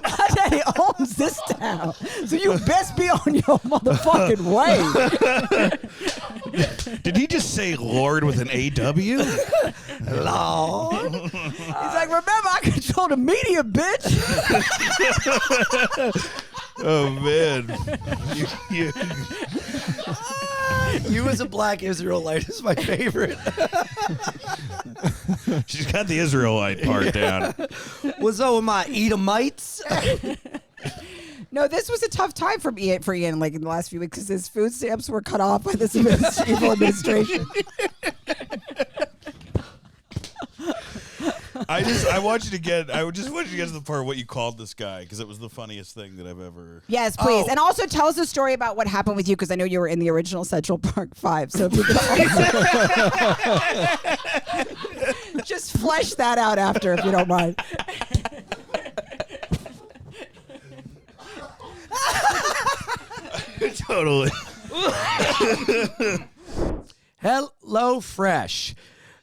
My daddy owns this town, so you best be on your motherfucking way. Did he just say Lord with an AW? Lord. He's like, remember, I control the media, bitch. Oh, man. you as a black Israelite is my favorite. She's got the Israelite part down. What's up with my Edomites? No, this was a tough time for Ian, like in the last few weeks, because his food stamps were cut off by this evil administration. I want you to get. I just want you to get to the part of what you called this guy because it was the funniest thing that I've ever. Yes, please. And also tell us a story about what happened with you, because I know you were in the original Central Park 5. So if you could also just flesh that out after, if you don't mind. Totally. Hello Fresh.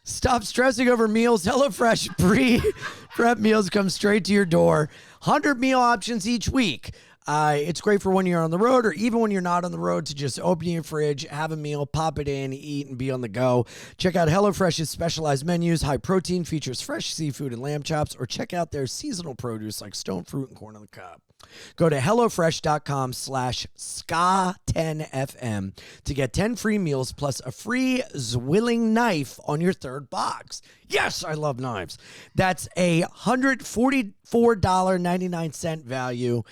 Stop stressing over meals. HelloFresh pre-prep meals come straight to your door. 100 meal options each week. It's great for when you're on the road or even when you're not on the road to just open your fridge, have a meal, pop it in, eat, and be on the go. Check out HelloFresh's specialized menus. High protein features fresh seafood and lamb chops, or check out their seasonal produce like stone fruit and corn on the cob. Go to HelloFresh.com/SKA10FM to get 10 free meals plus a free Zwilling knife on your third box. Yes, I love knives. That's a $144.99 value.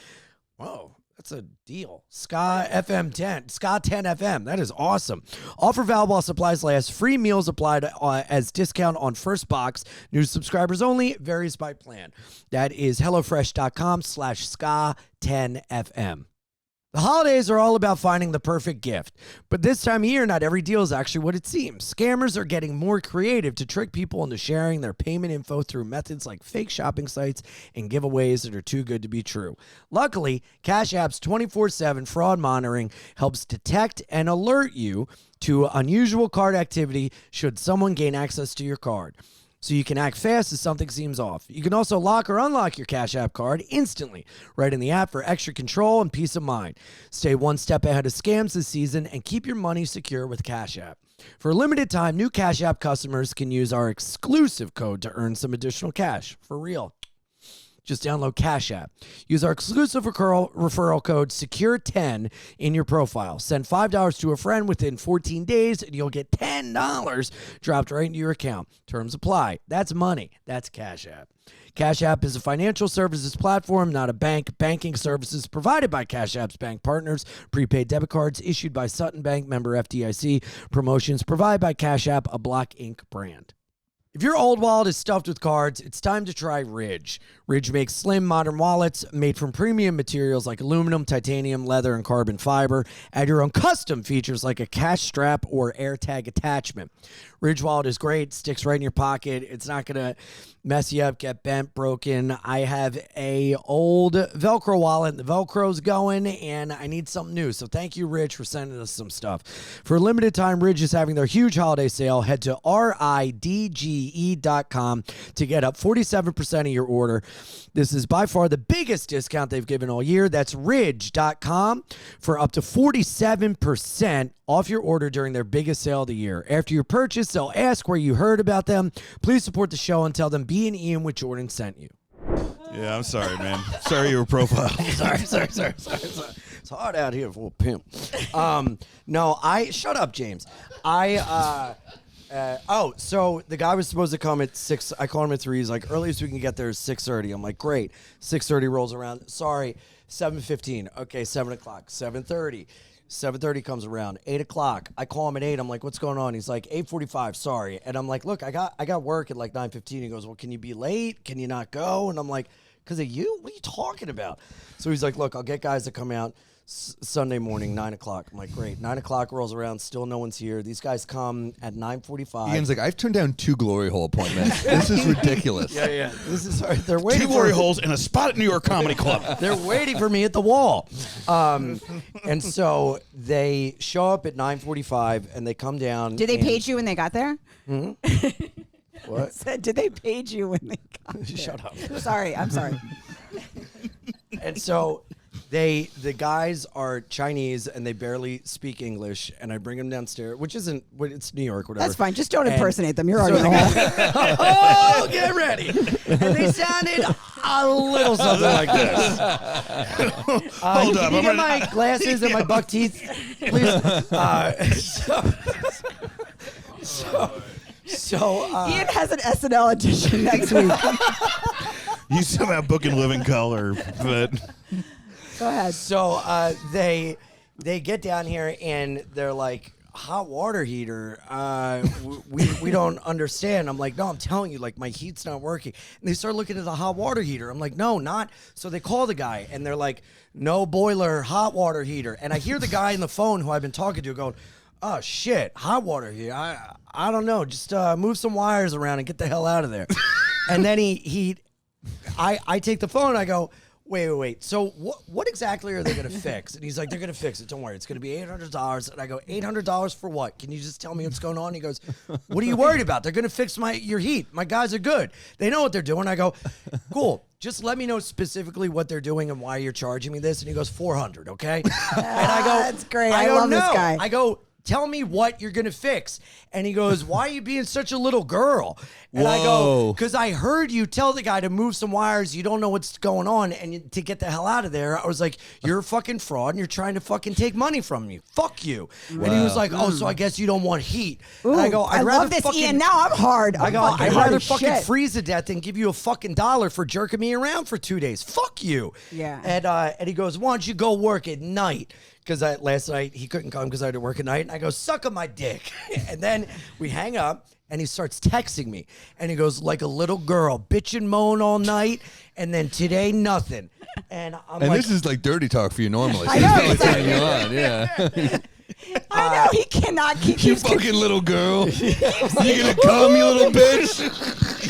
Whoa, that's a deal. Ska 10 FM. That is awesome. Offer valid while supplies last. Free meals applied as discount on first box. New subscribers only. Varies by plan. That is HelloFresh.com/Ska10FM. The holidays are all about finding the perfect gift, but this time of year, not every deal is actually what it seems. Scammers are getting more creative to trick people into sharing their payment info through methods like fake shopping sites and giveaways that are too good to be true. Luckily, Cash App's 24/7 fraud monitoring helps detect and alert you to unusual card activity should someone gain access to your card, so you can act fast if something seems off. You can also lock or unlock your Cash App card instantly right in the app for extra control and peace of mind. Stay one step ahead of scams this season and keep your money secure with Cash App. For a limited time, new Cash App customers can use our exclusive code to earn some additional cash. For real. Just download Cash App. Use our exclusive referral code SECURE10 in your profile. Send $5 to a friend within 14 days, and you'll get $10 dropped right into your account. Terms apply. That's money. That's Cash App. Cash App is a financial services platform, not a bank. Banking services provided by Cash App's bank partners. Prepaid debit cards issued by Sutton Bank, member FDIC. Promotions provided by Cash App, a Block Inc. brand. If your old wallet is stuffed with cards, it's time to try Ridge. Ridge makes slim, modern wallets made from premium materials like aluminum, titanium, leather, and carbon fiber. Add your own custom features like a cash strap or AirTag attachment. Ridge wallet is great, sticks right in your pocket. It's not going to mess you up, get bent, broken. I have a old Velcro wallet. The Velcro's going, and I need something new. So thank you, Ridge, for sending us some stuff. For a limited time, Ridge is having their huge holiday sale. Head to RIDGE.com to get up 47% of your order. This is by far the biggest discount they've given all year. That's Ridge.com for up to 47% off your order during their biggest sale of the year. After your purchase, they'll ask where you heard about them. Please support the show and tell them B and Ian with Jordan sent you. Yeah, I'm sorry, man. Sorry you were profiled. sorry. It's hard out here for a pimp. Shut up, James. So the guy was supposed to come at 6. I called him at 3. He's like, earliest we can get there is 6:30. I'm like, great. 6:30 rolls around. Sorry, 7:15. Okay, 7 o'clock. 7:30. 7:30 comes around. 8 o'clock. I call him at 8. I'm like, what's going on? He's like, 8:45. Sorry. And I'm like, look, I got work at like 9:15. He goes, well, can you be late? Can you not go? And I'm like, Because of you? What are you talking about? So he's like, look, I'll get guys to come out Sunday morning, 9 o'clock. I'm like, great. 9 o'clock rolls around, still no one's here. These guys come at 9:45. Ian's like, I've turned down 2 glory hole appointments. This is ridiculous. Yeah. This is they're waiting 2 glory holes and a spot at New York Comedy Club. They're waiting for me at the wall. And so they show up at 9:45 and they come down. Did they page you when they got there? What? Said, did they page you when they got there? Shut up. Sorry, I'm sorry. And so the guys are Chinese and they barely speak English, and I bring them downstairs, which isn't, it's New York, whatever. That's fine. Just don't And impersonate them. You're already so home. Oh, get ready. And they sounded a little something like this. Hold up. Can you get my glasses and my buck teeth, please? So Ian has an SNL edition next week. You somehow book in living color, but Go ahead. So they get down here and they're like, hot water heater. We don't understand. I'm like, no, I'm telling you, like my heat's not working. And they start looking at the hot water heater. I'm like, no, not. So they call the guy and they're like, no boiler, hot water heater. And I hear the guy on the phone who I've been talking to going, oh shit, hot water heater. I don't know. Just move some wires around and get the hell out of there. And then I take the phone and I go, wait. So what exactly are they going to fix? And he's like, they're going to fix it. Don't worry. It's going to be $800. And I go, $800 for what? Can you just tell me what's going on? He goes, what are you worried about? They're going to fix your heat. My guys are good. They know what they're doing. I go, cool. Just let me know specifically what they're doing and why you're charging me this. And he goes, $400, okay? And I go, that's great. I I go, love no. this guy. I go, tell me what you're going to fix. And he goes, why are you being such a little girl? And I go, because I heard you tell the guy to move some wires. You don't know what's going on and to get the hell out of there. I was like, you're a fucking fraud and you're trying to fucking take money from me. Fuck you. And he was like, oh, so I guess you don't want heat. Ooh, And I go, I love this, Ian. Now I'm hard. I go, fucking I'd hard rather as fucking shit. freeze to death than give you a fucking $1 for jerking me around for 2 days. Fuck you. Yeah. And he goes, why don't you go work at night? Because last night he couldn't come because I had to work at night. And I go, suck on my dick. And then we hang up and he starts texting me. And he goes, like a little girl, bitch and moan all night. And then today, nothing. And I'm like, this is like dirty talk for you normally. So I know, he's probably exactly. turning you on, yeah. I know he cannot keep You fucking little girl. You gonna come, you little bitch?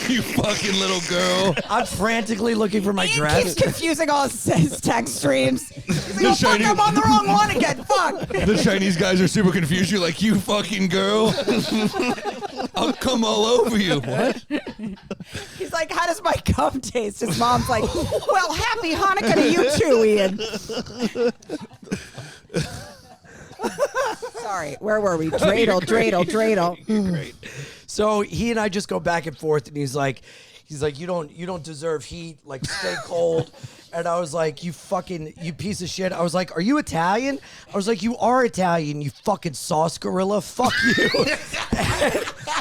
You fucking little girl. I'm frantically looking for my Ian dress. keeps confusing all his text streams. He's like, oh, fuck, Chinese- I'm on the wrong one again. Fuck. The Chinese guys are super confused. You're like, you fucking girl. I'll come all over you. What? He's like, how does my cum taste? His mom's like, well, happy Hanukkah to you too, Ian. Sorry, where were we? Dreidel. Great. So he and I just go back and forth, and he's like, you don't deserve heat. Like, stay cold. And I was like, you piece of shit. I was like, are you Italian? I was like, you are Italian, you fucking sauce gorilla. Fuck you.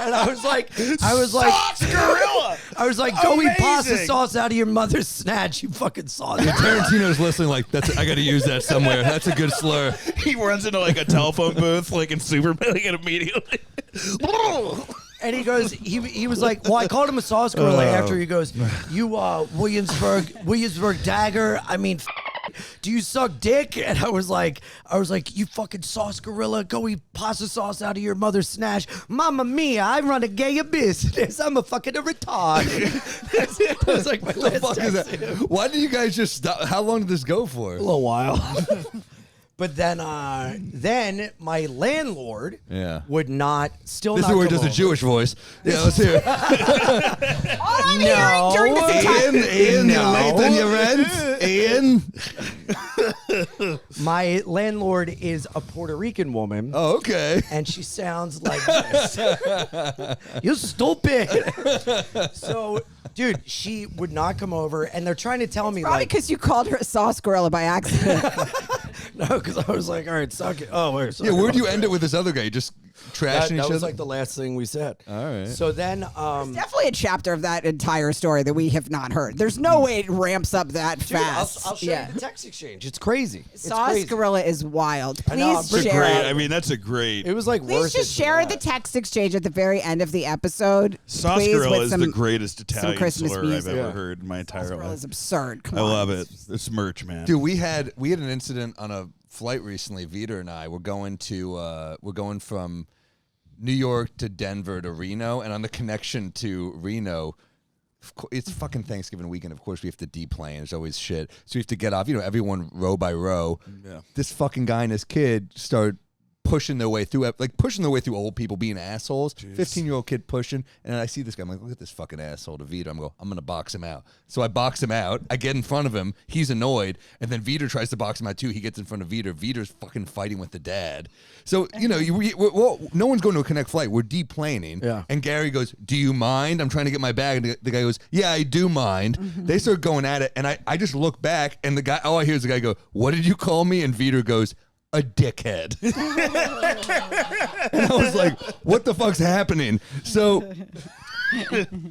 And I was like, sauce gorilla. I was like, go eat pasta Amazing. sauce out of your mother's snatch, you fucking sauce. Tarantino's listening like, I gotta use that somewhere. That's a good slur. he runs into like a telephone booth, like in Superman, like immediately. And he goes, he was like, well, I called him a sauce gorilla after. He goes, you Williamsburg dagger. I mean, do you suck dick? And I was like, you fucking sauce gorilla. Go eat pasta sauce out of your mother's snatch. Mamma mia, I run a gay business. I'm a fucking retard. That was like my What the last fuck is text. that? Why did you guys just stop? How long did this go for? A little while. But then my landlord Yeah. would not still This not is where he come does a over. Jewish voice. Yeah, let's hear it. All I'm hearing during this entire Ian, you're late on your rent. Ian. My landlord is a Puerto Rican woman. Oh, okay. And she sounds like this. You stupid. So, dude, she would not come over, and they're trying to tell me, Probably like, because you called her a sauce gorilla by accident. no, because I was like, all right, suck it. Oh, wait, sorry. Yeah, where'd you end it with this other guy? You just trashing that each was other? like the last thing we said. All right. So then, Definitely a chapter of that entire story that we have not heard. There's no way it ramps up that dude, fast. I'll show you the text exchange. It's crazy. It's Sauce crazy. Gorilla is wild. I know, Please I'm share Great. it. I mean, that's a great. It was like Please worth just it for share that. the text exchange at the very end of the episode. Sauce please, Gorilla with is some, the greatest Italian Christmas slur music. I've ever Yeah. heard in my entire Gorilla life. is absurd. Come I on. love it. It's merch, man. Dude, we had an incident on a flight recently. Vita and I were going from New York to Denver to Reno, and on the connection to Reno, it's fucking Thanksgiving weekend. Of course, we have to deplane. There's always shit, so we have to get off. Everyone row by row. Yeah. This fucking guy and his kid start pushing their way through old people being assholes. 15-year-old kid pushing, and I see this guy. I'm like, look at this fucking asshole to Vito. I'm gonna box him out. So I box him out. I get in front of him. He's annoyed, and then Vito tries to box him out too. He gets in front of Vito. Vito's fucking fighting with the dad. So no one's going to a Connect flight. We're deplaning. Yeah. And Gary goes, "Do you mind? I'm trying to get my bag." And the guy goes, "Yeah, I do mind." They start going at it, and I just look back, and the guy. All I hear is the guy go, "What did you call me?" And Vito goes, "A dickhead." And I was like, what the fuck's happening? So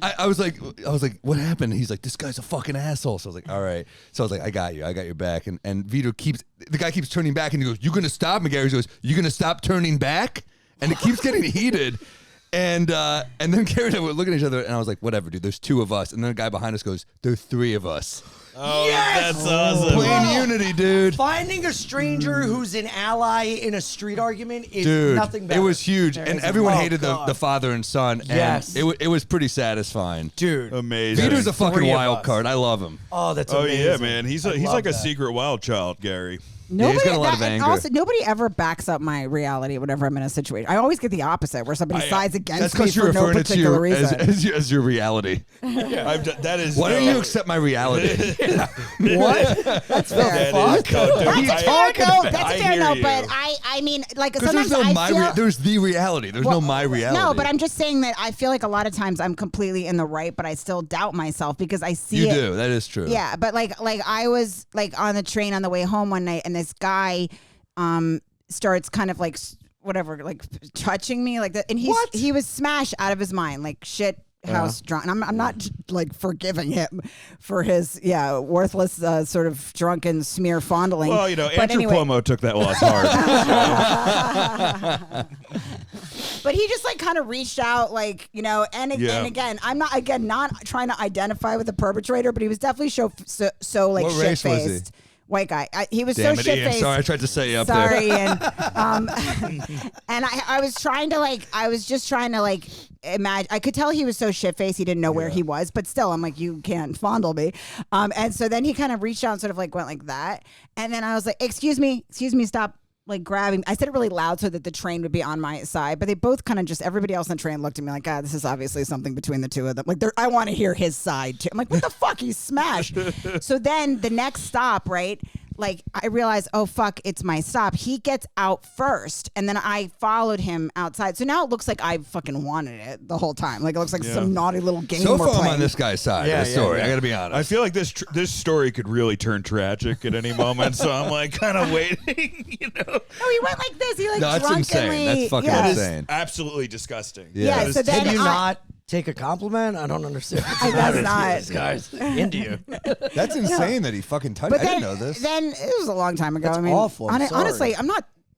I was like, what happened? He's like, this guy's a fucking asshole. So I was like, all right. So I was like, I got your back. And Vito the guy keeps turning back, and he goes, you gonna stop? And Gary goes, you gonna stop turning back? And it keeps getting heated. And then Gary and I were looking at each other, and I was like, whatever, dude, there's two of us. And then the guy behind us goes, there's three of us. Oh, Yes! that's awesome. Plain unity, dude. Finding a stranger who's an ally in a street argument is Dude, nothing better. it was huge, and everyone hated God. the father and son. And Yes. it was pretty satisfying. Dude. Amazing. Vito's a fucking Three of wild us. card. I love him. Oh, that's Oh amazing. yeah, man. He's I love like a that. secret wild child, Gary. Yeah, he's got a lot of and anger. Also, nobody ever backs up my reality whenever I'm in a situation. I always get the opposite, where somebody sides That's against me because you're for no referring it to particular your, reason. as your reality. That is. Why don't you accept my reality? What? That's fair. That is, no, dude, That's fair. No, that's I a fair hear no. you. But I mean, like Because sometimes there's no I feel. there's the reality. There's no my reality. No, but I'm just saying that I feel like a lot of times I'm completely in the right, but I still doubt myself because I see You it. do. That is true. Yeah, but like I was like on the train on the way home one night, and this guy starts kind of like whatever, like touching me like that, and he was smashed out of his mind, like shit house drunk. And I'm not like forgiving him for his worthless sort of drunken smear fondling. Well, But Andrew anyway. Cuomo took that loss hard. But he just like kind of reached out, like, and again, I'm not trying to identify with the perpetrator, but he was definitely so like What shit race was he? faced. White guy. He was Damn so it, shit Ian. faced. Sorry, I tried to set you up Sorry, there. and I was trying to imagine. I could tell he was so shit faced he didn't know where he was, but still, I'm like, you can't fondle me. And so then he kind of reached out and sort of like went like that, and then I was like, excuse me, stop. Like grabbing, I said it really loud so that the train would be on my side, but they both kind of just, everybody else on the train looked at me like, God, this is obviously something between the two of them. Like, I want to hear his side too. I'm like, what the fuck? He's smashed. So then the next stop, right? Like, I realized, oh fuck, it's my stop. He gets out first, and then I followed him outside. So now it looks like I fucking wanted it the whole time. Like, it looks like some naughty little game So we're far, I'm playing. on this guy's side of the story. I got to be honest. I feel like this story could really turn tragic at any moment, so I'm like kind of waiting. No, he went like this. He like No, that's drunkenly. insane. That's fucking yeah. insane. Absolutely disgusting. Yeah, That is so then Can you I- not take a compliment? I don't understand. I guess not. This guy's into you. That's insane that he fucking touched. I didn't know this. Then it was a long time ago. That's I mean, awful. I'm honestly, sorry.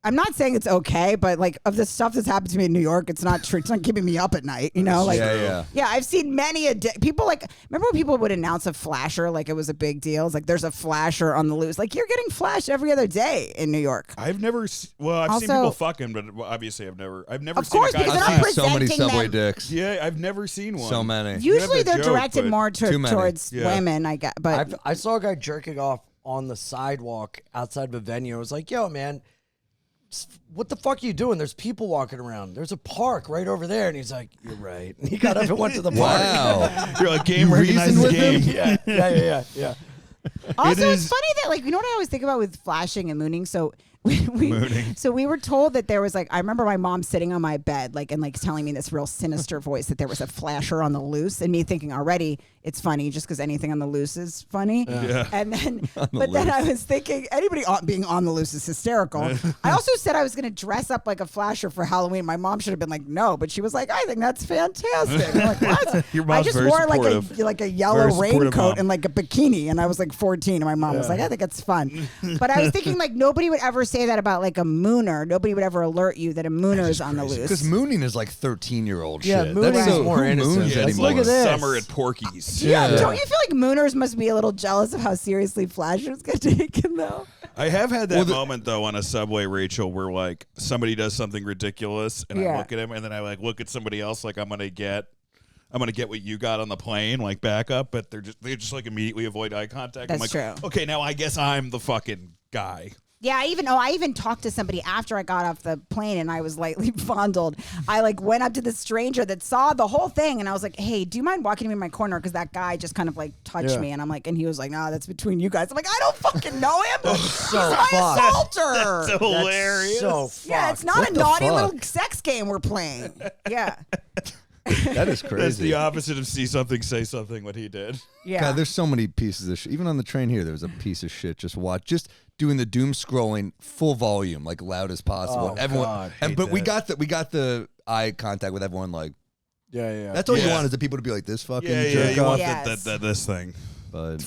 I'm not saying it's okay, but like of the stuff that's happened to me in New York, it's not true. It's not keeping me up at night, Like, Yeah. I've seen many people like. Remember when people would announce a flasher like it was a big deal? It's like there's a flasher on the loose. Like you're getting flashed every other day in New York. I've never. I've seen Also- people fucking, but obviously I've never. I've never Of seen course, a guy. because they're I've not seen so many presenting subway them. dicks. Yeah, I've never seen one. So many. Usually have the they're joke, directed but- more Too many. towards Yeah. women, I guess. But I saw a guy jerking off on the sidewalk outside of a venue. I was like, yo, man, what the fuck are you doing? There's people walking around. There's a park right over there. And he's like, you're right. And he got up and went to the park. Wow. You're like game You recognizes reasoned with game. Yeah. Also, It it's is- funny that, like, you know what I always think about with flashing and mooning? So So we were told that there was like, I remember my mom sitting on my bed, like, and like telling me this real sinister voice that there was a flasher on the loose, and me thinking already it's funny just because anything on the loose is funny. Yeah. And then, then I was thinking anybody being on the loose is hysterical. I also said I was going to dress up like a flasher for Halloween. My mom should have been like, no, but she was like, I think that's fantastic. I'm like, what? Your I mom's just very wore supportive. like a yellow Very supportive raincoat mom. and like a bikini, and I was like 14, and my mom was like, I think it's fun. But I was thinking like nobody would ever say that about like a mooner. Nobody would ever alert you that a mooner is on the loose. Because mooning is like 13-year-old Yeah, shit. mooning That's is so, more who innocent. moons Like, anymore? look at this. Summer at Porky's. Yeah, don't you feel like mooners must be a little jealous of how seriously flashers get taken though? I have had that moment though on a subway, Rachel, where like somebody does something ridiculous, and I look at him, and then I like look at somebody else, like I'm gonna get what you got on the plane, like backup, but they just like immediately avoid eye contact. I'm That's like, true. Okay, now I guess I'm the fucking guy. Yeah, I even talked to somebody after I got off the plane and I was lightly fondled. I like went up to the stranger that saw the whole thing and I was like, "Hey, do you mind walking me in my corner?" Because that guy just kind of like touched me, and I'm like, and he was like, "Nah, that's between you guys." I'm like, I don't fucking know him. So He's my fucked. assaulter. That's hilarious. So fucked. Yeah, it's not What a the naughty fuck? little sex game we're playing. Yeah, That is crazy. That's the opposite of see something, say something. What he did. yeah. God, there's so many pieces of shit. Even on the train here, there was a piece of shit. Just doing the doom scrolling full volume, like loud as possible. Oh, Everyone, God, but we got the eye contact with everyone. Like Yeah. that's all you Yeah. want is the people to be like this fucking Yeah, jerk you off. want Yes. this thing. But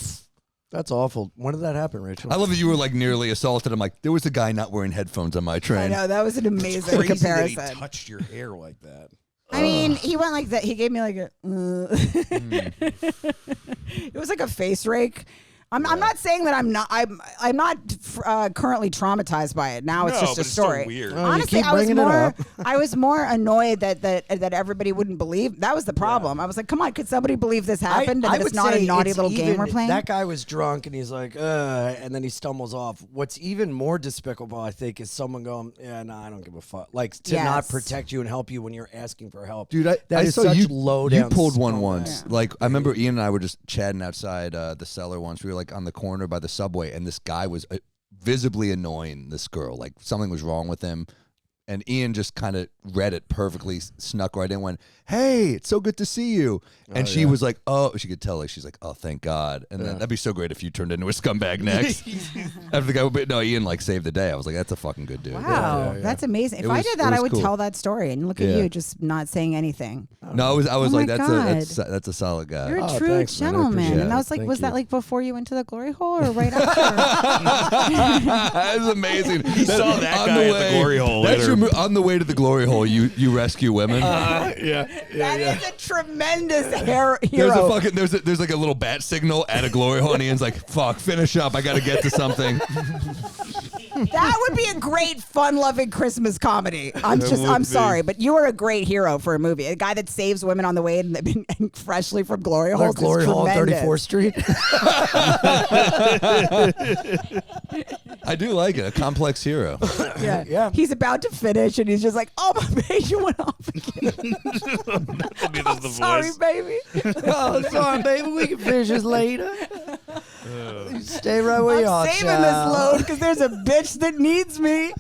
That's awful. When did that happen, Rachel? I love that you were like nearly assaulted. I'm like, there was a guy not wearing headphones on my I train. know that was an amazing Crazy that comparison. he touched your hair like that. I mean, he went like that. He gave me like a. It was like a face rake. I'm not saying that I'm not currently traumatized by it. Now it's No, just but a it's still story. weird. Oh, you Honestly, keep I was bringing it more up. I was more annoyed that everybody wouldn't believe. That was the problem. I was like, come on, could somebody believe this happened and that it's would not a say naughty it's little game we're even- playing? That guy was drunk and he's like, and then he stumbles off. What's even more despicable, I think, is someone going, yeah, no, I don't give a fuck. Like to not Yes. protect you and help you when you're asking for help. Dude, I That is saw such you. low You down pulled one scumbag. once. Like I remember Ian and I were just chatting outside the cellar once. We were like on the corner by the subway, and this guy was visibly annoying this girl. Like something was wrong with him. And Ian just kind of read it perfectly, snuck right in, went, "Hey, it's so good to see you." And she was like, "Oh," she could tell, like she's like, "Oh, thank God." And then that'd be so great if you turned into a scumbag next. After the guy, but no, Ian like saved the day. I was like, "That's a fucking good dude." Wow, that's amazing. If It I was- did it that, I was would cool. tell that story. And look at Yeah. you, just not saying anything. No, I was Oh like, my that's a solid guy. You're a Oh, true thanks, man. I gentleman. appreciate And I it. was like, Thank was that you. like before you went to the glory hole or right after? That is amazing. He saw that on guy the at the glory hole That's later. your on the way to the glory hole. You rescue women. That is a tremendous hero. There's like a little bat signal at a glory hole, and Ian's like, "Fuck, finish up. I got to get to something." That would be a great, fun-loving Christmas comedy. I'm would be. sorry, but you are a great hero for a movie. A guy that saves women on the way and freshly from glory That holes. glory is hole on tremendous. 34th Street. I do like it. A complex hero. Yeah. He's about to finish, and he's just like, "Oh, my page went off again. That's the Sorry, voice. baby." Oh, sorry, baby. We can finish this later. You stay right where you are, I'm saving child. this load because there's a bitch that needs me.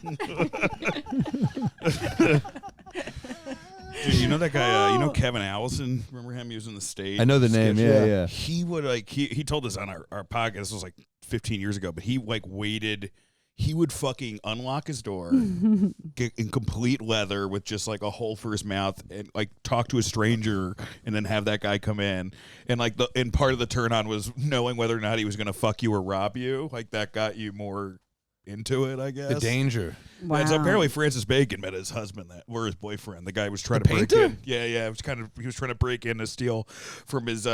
Dude, you know that guy? You know Kevin Allison? Remember him? He was in the stage. I know the name. sketch? Yeah. He would like he told us on our podcast. This was like 15 years ago, but he like waited. He would fucking unlock his door, get in complete leather with just like a hole for his mouth, and like talk to a stranger, and then have that guy come in. And like and part of the turn on was knowing whether or not he was gonna fuck you or rob you. Like that got you more into it, I guess. The danger. Wow. And so apparently Francis Bacon met his husband, or his boyfriend. The guy was trying The to break painter? in. Yeah. It was he was trying to break in to steal from his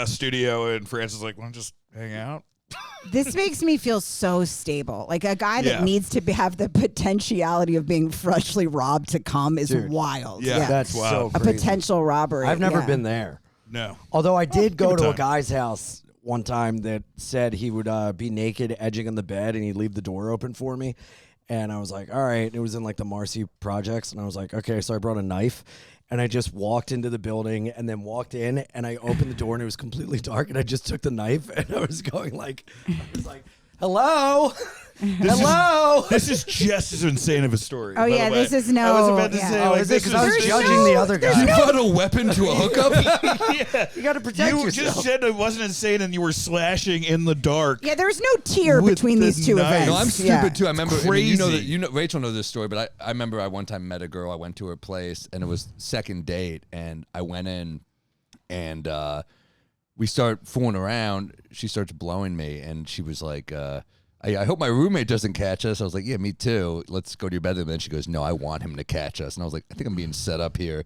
studio, and Francis was like, "Want to just hang out?" This makes me feel so stable. Like a guy that Yeah. needs to have the potentiality of being freshly robbed to come is Dude. wild. Yeah. That's Wow. so A crazy. potential robbery. I've never Yeah. been there. No. Although I did go Good to a time. guy's house one time that said he would be naked edging on the bed and he'd leave the door open for me. And I was like, all right. It was in like the Marcy projects. And I was like, okay. So I brought a knife and I just walked into the building and then walked in and I opened the door and it was completely dark. And I just took the knife and I was going like, hello. Hello. This is just as insane of a story. Oh, by yeah, the way. this is I was no- about to yeah. say, Oh, like, is it? Because I was this is- judging the other You guy. brought a weapon to a hookup? Yeah. You got to protect You yourself. just said it wasn't insane, and you were slashing in the dark. Yeah, there's no tier With between the these two knife. events. No, I'm stupid Yeah. too. I remember. I mean, you know Crazy. that. Rachel knows this story, but I remember I one time met a girl. I went to her place, and it was second date, and I went in, and we start fooling around. She starts blowing me, and she was like, I hope my roommate doesn't catch us. I was like, yeah, me too. Let's go to your bedroom. And then she goes, no, I want him to catch us. And I was like, I think I'm being set up here.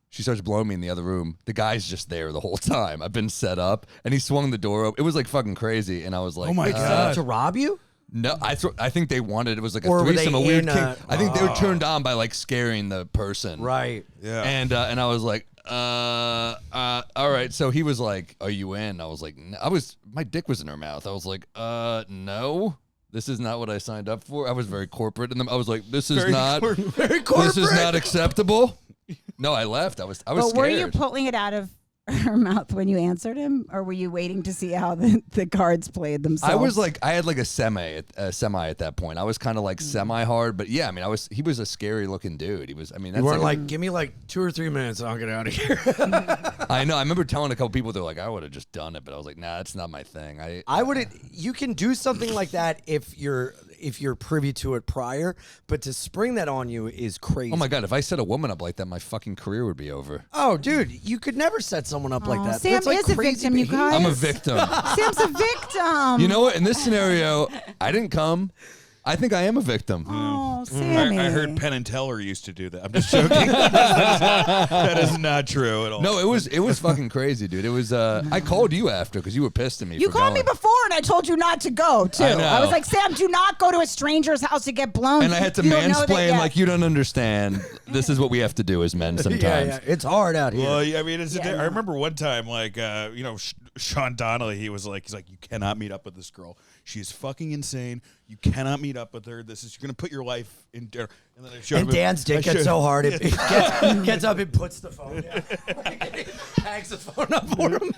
She starts blowing me in the other room. The guy's just there the whole time. I've been set up, and he swung the door open. It was like fucking crazy, and I was like, Oh my God. To rob you? no, I think they wanted. It was like a Or were threesome, they a weird in king. a- I think they were turned on by like scaring the person, Right. Yeah. And I was like, all right. So he was like, "Are you in?" I was like, no. My dick was in her mouth. I was like, no. This is not what I signed up for. I was very corporate, and I was like, "This is Very not. Very corporate. This is not acceptable." No, I left. I was But scared. were you pulling it out of her mouth when you answered him, or were you waiting to see how the cards played themselves? I was like, I had like a semi at that point. I was kind of like semi hard, but yeah, I mean, he was a scary looking dude. He was, I mean, that's You weren't like, give me like 2 or 3 minutes and I'll get out of here. I know. I remember telling a couple people, they're like, I would have just done it, but I was like, nah, that's not my thing. I would. You can do something like that if you're privy to it prior, but to spring that on you is crazy. Oh my God, if I set a woman up like that, my fucking career would be over. Oh, dude, you could never set someone up like that. Sam That's like is a crazy victim, you behavior. guys. I'm a victim. Sam's a victim. You know what? In this scenario, I didn't come. I think I am a victim. Oh, Sammy. I heard Penn and Teller used to do that. I'm just joking. That is not true at all. No, it was fucking crazy, dude. It was. I called you after because you were pissed at me. You for called me going. before, and I told you not to go too. I know. was like, Sam, do not go to a stranger's house to get blown. And I had to You don't know that mansplain yet. like you don't understand. This is what we have to do as men sometimes. Yeah, it's hard out here. Well, I mean, Yeah, I no. remember one time, like, Sean Donnelly, he's like, you cannot meet up with this girl. She is fucking insane. You cannot meet up with her. You're going to put your life in danger. And then I showed And him. Dan's dick gets so hard, it gets up and puts the phone down. Hangs the phone up for him.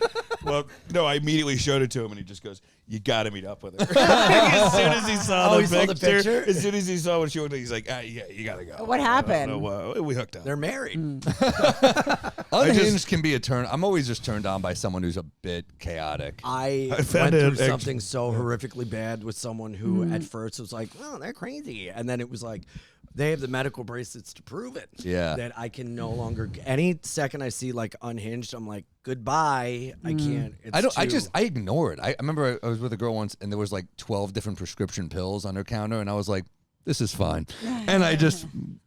Well, no, I immediately showed it to him, and he just goes, "You got to meet up with her." As soon as he saw, he saw the picture? as soon as he saw what she looked like, he's like, yeah, you got to go. What happened? We hooked up. They're married. Unhinged can be a turn. I'm always just turned on by someone who's a bit chaotic. I found went through it, something so horrifically bad with someone who at first was like, "Oh, they're crazy," and then it was like, they have the medical bracelets to prove it. Yeah. That I can no longer. Any second I see like unhinged, I'm like, goodbye. I can't. It's I ignore it. I remember I was with a girl once and there was like 12 different prescription pills on her counter and I was like, this is fine. And I just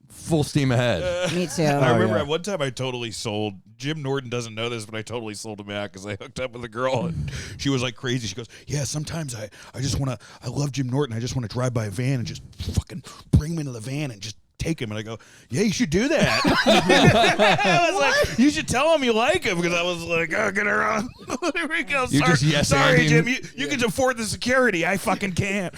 full steam ahead. Me too. I remember yeah. at one time I totally sold. Jim Norton doesn't know this, but I totally sold him out because I hooked up with a girl and she was like crazy. She goes, "Yeah, sometimes I just want to. I love Jim Norton. I just want to drive by a van and just fucking bring him into the van and just take him." And I go, "Yeah, you should do that." I was like, "You should tell him you like him," because I was like, "Oh, get her on." There we go. You're just Sorry, yes-anding. Jim. You can afford the security. I fucking can't.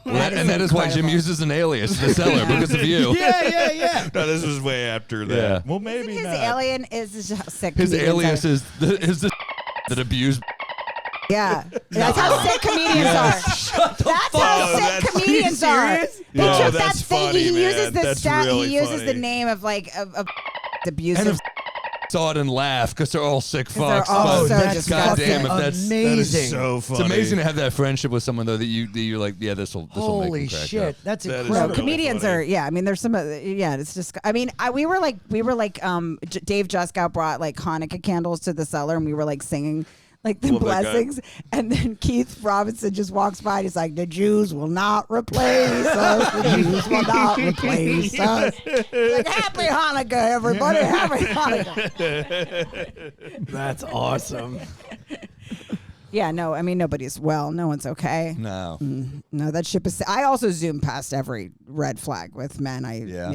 And that is why Jim uses an alias to sell her because of you. yeah. No, this was way after that. Yeah. Well, maybe His not. alien is just how sick. His comedians alias are. is the that abused. Yeah, that's how sick comedians are. That's how Oh, sick that's- comedians are. serious? They No, took that that's thing. funny, He uses man. the That's stat. really He uses funny. the name of like of abusive. And if saw it and laughed because they're all sick they're fucks. all but so that's disgusting. goddamn, if that's That amazing. is so it's funny. amazing to have that friendship with someone though that you're like, yeah, this will make Holy me crack shit, up. that's That is incredible. really Comedians funny. are, yeah. I mean, there's some, yeah. It's just, I mean, we were like, Dave Juskow brought like Hanukkah candles to the cellar, and we were like singing like the Love that guy. blessings, and then Keith Robinson just walks by, and he's like, "The Jews will not replace us. The Jews will not replace us." Like, happy Hanukkah, everybody! Happy Hanukkah. That's awesome. Yeah, no, I mean, nobody's well. No one's okay. No. No, that ship is. I also zoomed past every red flag with men. I Yeah.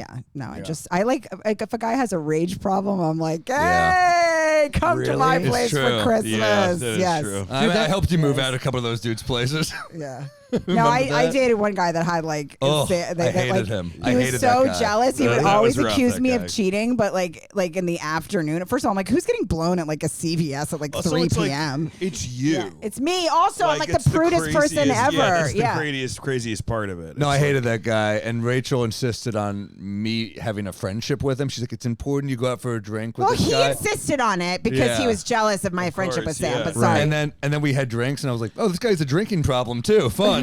I like if a guy has a rage problem, I'm like, hey, Yeah. come to my It's place true. for Christmas. Yeah, that is yes. true. I helped you move out a couple of those dudes' places. Yeah. No, I dated one guy that had like. Oh, that, I hated like, him. He I was hated so that guy. jealous. He would That always was rough, accuse that me guy. of cheating, but like in the afternoon. First of all, I'm like, who's getting blown at like a CVS at like Also, 3 it's like, p.m. it's you. Yeah, it's me. Also, I'm like it's the prudest person craziest- ever. Yeah, that's Yeah. the craziest part of it. No, It's I hated that guy, and Rachel insisted on me having a friendship with him. She's like, it's important you go out for a drink with Well, this he guy. insisted on it because he Yeah. was jealous of my friendship with course, Sam. yeah. But Right. sorry. And then we had drinks, and I was like, oh, this guy's a drinking problem too. Fun,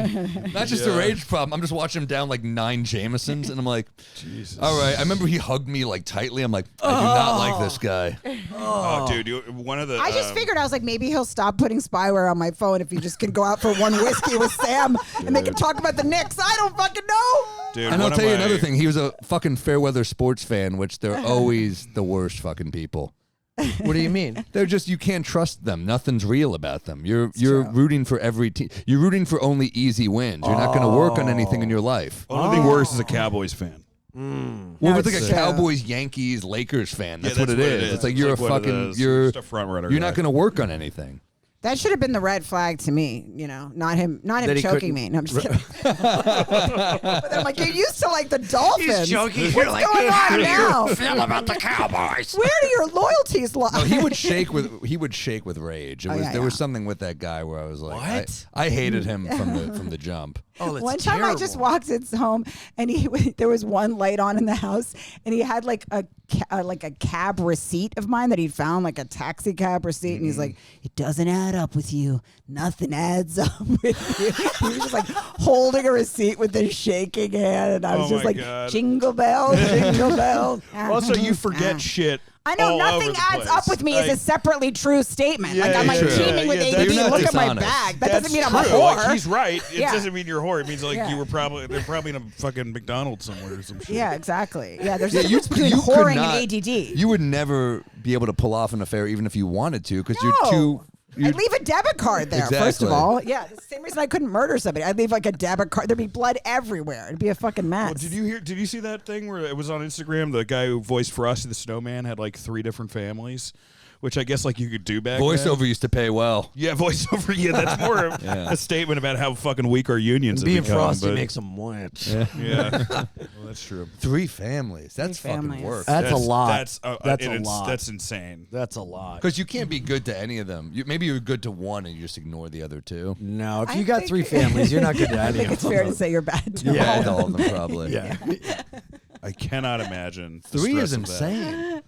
not just a Yeah. rage problem. I'm just watching him down like 9 Jamesons, and I'm like, Jesus. all right. I remember he hugged me like tightly. I'm like, I do not like this guy. Oh, dude, one of the. I just figured, I was like, maybe he'll stop putting spyware on my phone if he just can go out for one whiskey with Sam and they can talk about the Knicks. I don't fucking know. Dude, And I'll one of tell you my- another thing. He was a fucking fair weather sports fan, which they're always the worst fucking people. What do you mean? They're just, you can't trust them. Nothing's real about them. You're true. rooting for every team. You're rooting for only easy wins. You're not going to work on anything in your life. Only thing worse is a Cowboys fan. Well, it's like it's a true. Yankees, Yankees, Lakers fan. That's, Yeah, what it is. It's like you're It's a like what it fucking is. you're Just a front runner You're guy. not going to work on anything. That should have been the red flag to me, not him That he choking couldn't- me. No, I'm just kidding. But then I'm like, you're used to like the Dolphins. joking. What's You're like, going on now? Feel about the Cowboys. Where do your loyalties lie? No, he would shake with rage. It was yeah, there was yeah. something with that guy where I was like, What? I hated him from the jump. Oh, that's One time I just terrible. walked his home and there was one light on in the house and he had like a cab receipt of mine that he'd found, like a taxi cab receipt, and he's like, it doesn't add up with you. Nothing adds up with you. He was just like holding a receipt with his shaking hand, and I was Oh just my like, God. jingle bells, jingle bells. Also, you forget shit. I know all nothing over the adds up place. with me is a Like, separately true statement. Like Yeah, I'm like yeah, teaming with yeah, ADD. you're not Look at my dishonest. bag. That That's doesn't mean I'm a true. whore. Like, he's right. It Yeah. doesn't mean you're a whore. It means like Yeah. they're probably in a fucking McDonald's somewhere or some shit. Yeah, exactly. Yeah, there's a Yeah, difference between could whoring not- and ADD. You would never be able to pull off an affair even if you wanted to because No. you're too. I'd leave a debit card there, first of Exactly. all. Yeah, the same reason I couldn't murder somebody. I'd leave like a debit card. There'd be blood everywhere. It'd be a fucking mess. Well, did you see that thing where it was on Instagram? The guy who voiced Frosty the Snowman had like 3 different families, which I guess like you could do back then. Voiceover used to pay well. Yeah, voiceover. Yeah, that's more of Yeah. a statement about how fucking weak our unions Being have become. frosty but- makes them wet. Yeah, well, that's true. 3 families. That's Three fucking families. work. That's a lot. That's That's and a it's- lot. That's insane. That's a lot. Because you can't be good to any of them. Maybe you're good to one and you just ignore the other 2. No, if I you got think- 3 families, you're not good to I any think of it's them. fair to say you're bad to Yeah, all to of all of them probably. Yeah. I cannot imagine. The 3 is stress of that. insane.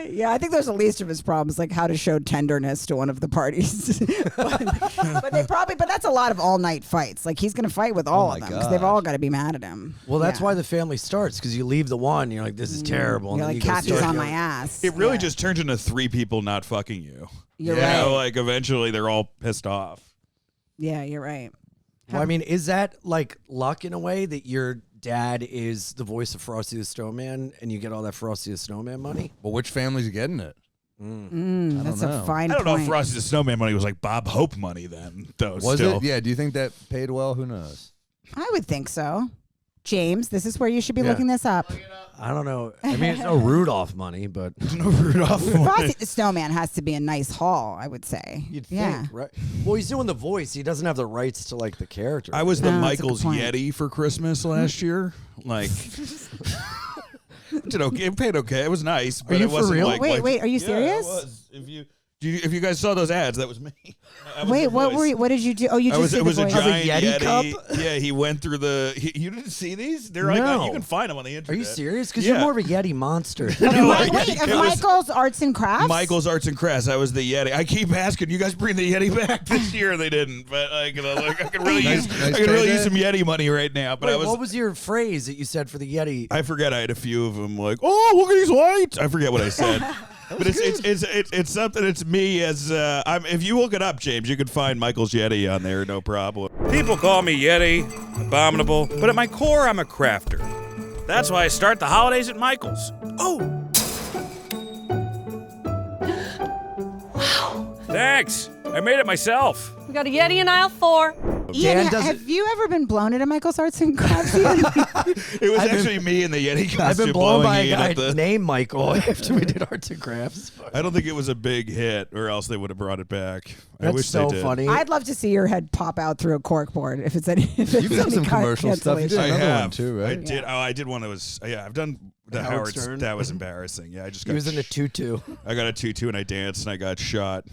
Yeah, I think those are the least of his problems, like how to show tenderness to one of the parties. but that's a lot of all night fights. Like he's gonna fight with all my of them because they've God. all got to be mad at him. Well, that's Yeah. why the family starts, because you leave the one, you're like, this is terrible. and You're then like you go Kathy's start on the my other- ass. It really Yeah. just turns into 3 people not fucking you. You're You right. know, like eventually they're all pissed off. Yeah, you're right. Well, I mean, is that like luck in a way that your dad is the voice of Frosty the Snowman and you get all that Frosty the Snowman money? Well, which family's getting it? That's know. a fine I don't know point. if Frosty the Snowman money was like Bob Hope money then, though. Was still. it? Yeah. Do you think that paid well? Who knows? I would think so. James, this is where you should be Yeah. looking this up. I don't know. I mean, it's no Rudolph money, but No Rudolph. Frosty the Snowman has to be a nice haul, I would say. you'd yeah. think, right? Well, he's doing the voice. He doesn't have the rights to like the character. I was the No, that's a good Michael's point. Yeti for Christmas last year. Like, it did okay. It paid okay. It was nice, but you it for wasn't real? like. Wait, are you Yeah, it serious? was. If you guys saw those ads, that was me. I was Wait, the what voice. were you, what did you do? Oh, you I just was, did it the was a voice. giant Yeti Yeti. cup? Yeah, he went through the. You didn't see these? They're like No. you can find them on the Are internet. you serious? Because Yeah. you're more of a Yeti monster. Wait, like, of it was- Michael's Arts and Crafts? Michael's Arts and Crafts. I was the Yeti. I keep asking you guys bring the Yeti back this year, and they didn't. But like, I could really Nice- use nice I could really payday. use some Yeti money right now. But Wait, what was your phrase that you said for the Yeti? I forget. I had a few of them. Like, oh, look at these lights. I forget what I said. But it's something. It's me as if you look it up, James, you can find Michael's Yeti on there, no problem. People call me Yeti, abominable, but at my core, I'm a crafter. That's why I start the holidays at Michael's. Oh, wow! Thanks. I made it myself. We got a Yeti in aisle 4. Ian, doesn't- have you ever been blown at a Michael's Arts and Crafts? Ian? It was actually me in the Yeti costume. I've been blown by a Ian guy at the- named Michael after we did arts and crafts. I don't think it was a big hit, or else they would have brought it back. I That's wish so they did. funny. I'd love to see your head pop out through a corkboard if it's any. If it's You've done any some kind of commercial stuff. You did I another have. one too, right? I did. Oh, I did one that was. Yeah, I've done the Howard Howard. Stern. That was embarrassing. Yeah, I just got. He was in a tutu. I got a tutu and I danced and I got shot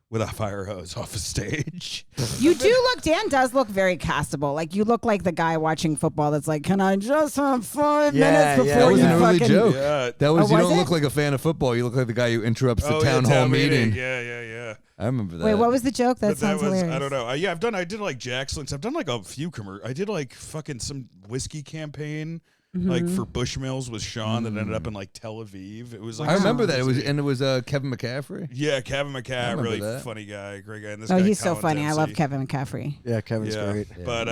with a fire hose off a stage. You do look. Dan does look very castable. Like you look like the guy watching football. That's like, can I just have 5 Yeah, minutes yeah, before That was you an early fucking? joke. Yeah. That was Oh, you was don't it? look like a fan of football. You look like the guy who interrupts the Oh, town yeah, hall meeting. Yeah. I remember that. Wait, what was the joke? That But sounds that was, hilarious. I don't know. Yeah, I did like Jack Slinks. I've done like a few I did like fucking some whiskey campaign. Like for Bushmills with Sean that ended up in like Tel Aviv. It was like I remember that. crazy. It was Kevin McCaffrey. Yeah, Kevin McCaffrey, remember really that. funny guy, great guy. And this Oh, guy, he's so Colin funny. I love Dempsey. Kevin McCaffrey. Yeah, Kevin's Yeah, great. but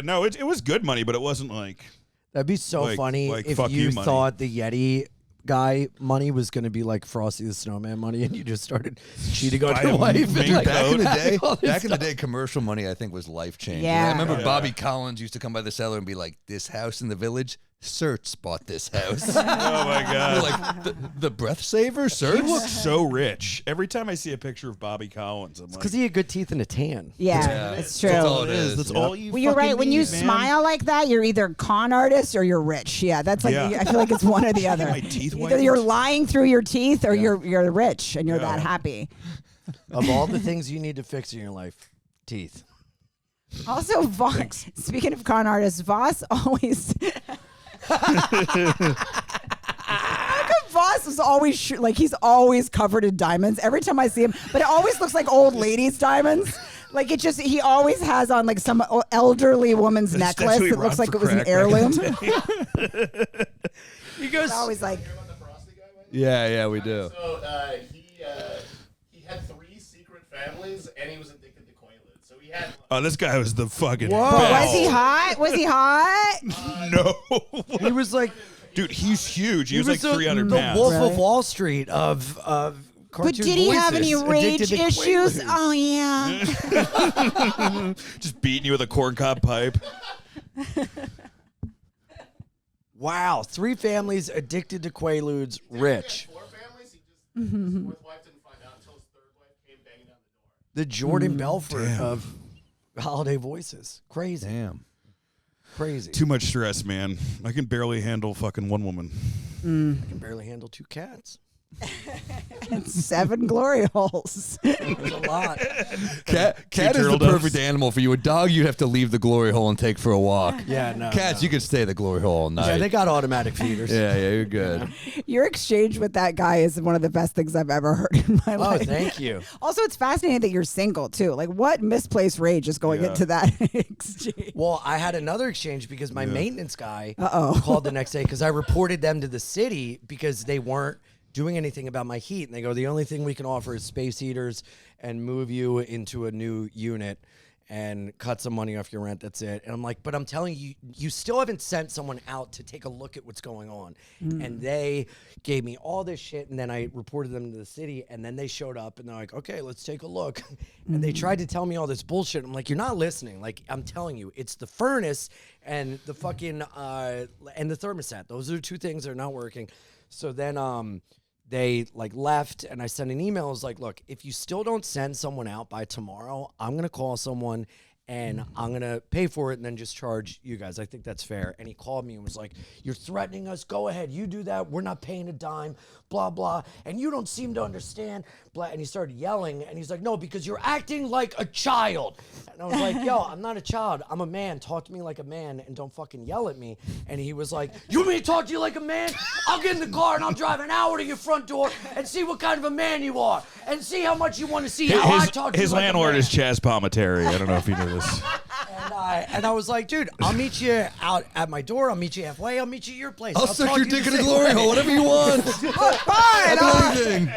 no, it was good money, but it wasn't like That'd be so Like- funny like, if fuck you you money. thought the Yeti guy money was going to be like Frosty the Snowman money, and you just started cheating on Buy your him wife. mink and like, Back in the day, all this back in the day, commercial money I think was life changing. Yeah. I remember Yeah. Bobby Collins used to come by the cellar and be like, "This house in the village, Serts bought this house." oh my We're god. like the breath saver, He Serts. looks so rich. Every time I see a picture of Bobby Collins, I'm like, because he had good teeth and a tan. Yeah, it's true. That's all it is. That's Yeah. all you. Well, you're fucking right. When you need, man. smile like that, you're either con artist or you're rich. Yeah, that's like Yeah. I feel like it's one or the other. My teeth Either whitened. you're lying through your teeth or you're rich and you're Yeah. that happy. Of all the things you need to fix in your life, teeth. Also, Voss. Speaking of con artists, Voss always. How come Voss is always like he's always covered in diamonds every time I see him, but it always looks like old ladies' diamonds. Like it just he always has on like some elderly woman's necklace what he that looks robbed like for it was an crack back in heirloom. He goes. It's always like Yeah, we do. So he had 3 secret families, and he was addicted to Quaaludes. So he had. Oh, this guy was the fucking. Whoa. was best. he hot? Was he hot? No, He was like dude, he's huge. He was like the, 300 the pounds. Wolf Really? of Wall Street of But cartoon did he have voices, any addicted rage to issues? Quaaludes. Oh yeah. Just beating you with a corncob pipe. Wow, 3 families addicted to Quaaludes, rich. 4 families. He just his 4th wife didn't find out until his 3rd wife came banging down the door. The Jordan Belfort of holiday voices. Crazy. Damn. Crazy. Too much stress, man. I can barely handle fucking one woman. I can barely handle 2 cats. 7 glory holes. There's a lot. Cat is the turtle doves. perfect animal for you. A dog, you'd have to leave the glory hole and take for a walk. Yeah, no. Cats, no. you could stay at the glory hole all night. Yeah, they got automatic feeders. yeah, you're good. Your exchange with that guy is one of the best things I've ever heard in my Oh, life. thank you. Also, it's fascinating that you're single too. Like, what misplaced rage is going Yeah. into that exchange? Well, I had another exchange because my maintenance guy Uh-oh. called the next day because I reported them to the city because they weren't doing anything about my heat. And they go, the only thing we can offer is space heaters and move you into a new unit and cut some money off your rent. That's it. And I'm like, but I'm telling you, you still haven't sent someone out to take a look at what's going on. And they gave me all this shit. And then I reported them to the city. And then they showed up and they're like, okay, let's take a look. And they tried to tell me all this bullshit. I'm like, you're not listening. Like, I'm telling you, it's the furnace and the fucking, and the thermostat. Those are the 2 things that are not working. So then, they like left and I sent an email. I was like, look, if you still don't send someone out by tomorrow, I'm going to call someone and I'm going to pay for it and then just charge you guys. I think that's fair. And he called me and was like, you're threatening us. Go ahead. You do that. We're not paying a dime, blah, blah. And you don't seem to understand, blah. And he started yelling and he's like, no, because you're acting like a child. And I was like, yo, I'm not a child. I'm a man. Talk to me like a man and don't fucking yell at me. And he was like, you want me to talk to you like a man? I'll get in the car and I'll drive an hour to your front door and see what kind of a man you are and see how much you want to see how I talk to His you like a landlord man. is Chaz Palminteri. I don't know if you know this. And I was like, dude, I'll meet you out at my door. I'll meet you halfway. I'll meet you at your place. I'll stick talk your to you dick in the a same glory way. hole, whatever you want. Fine. I'll do anything.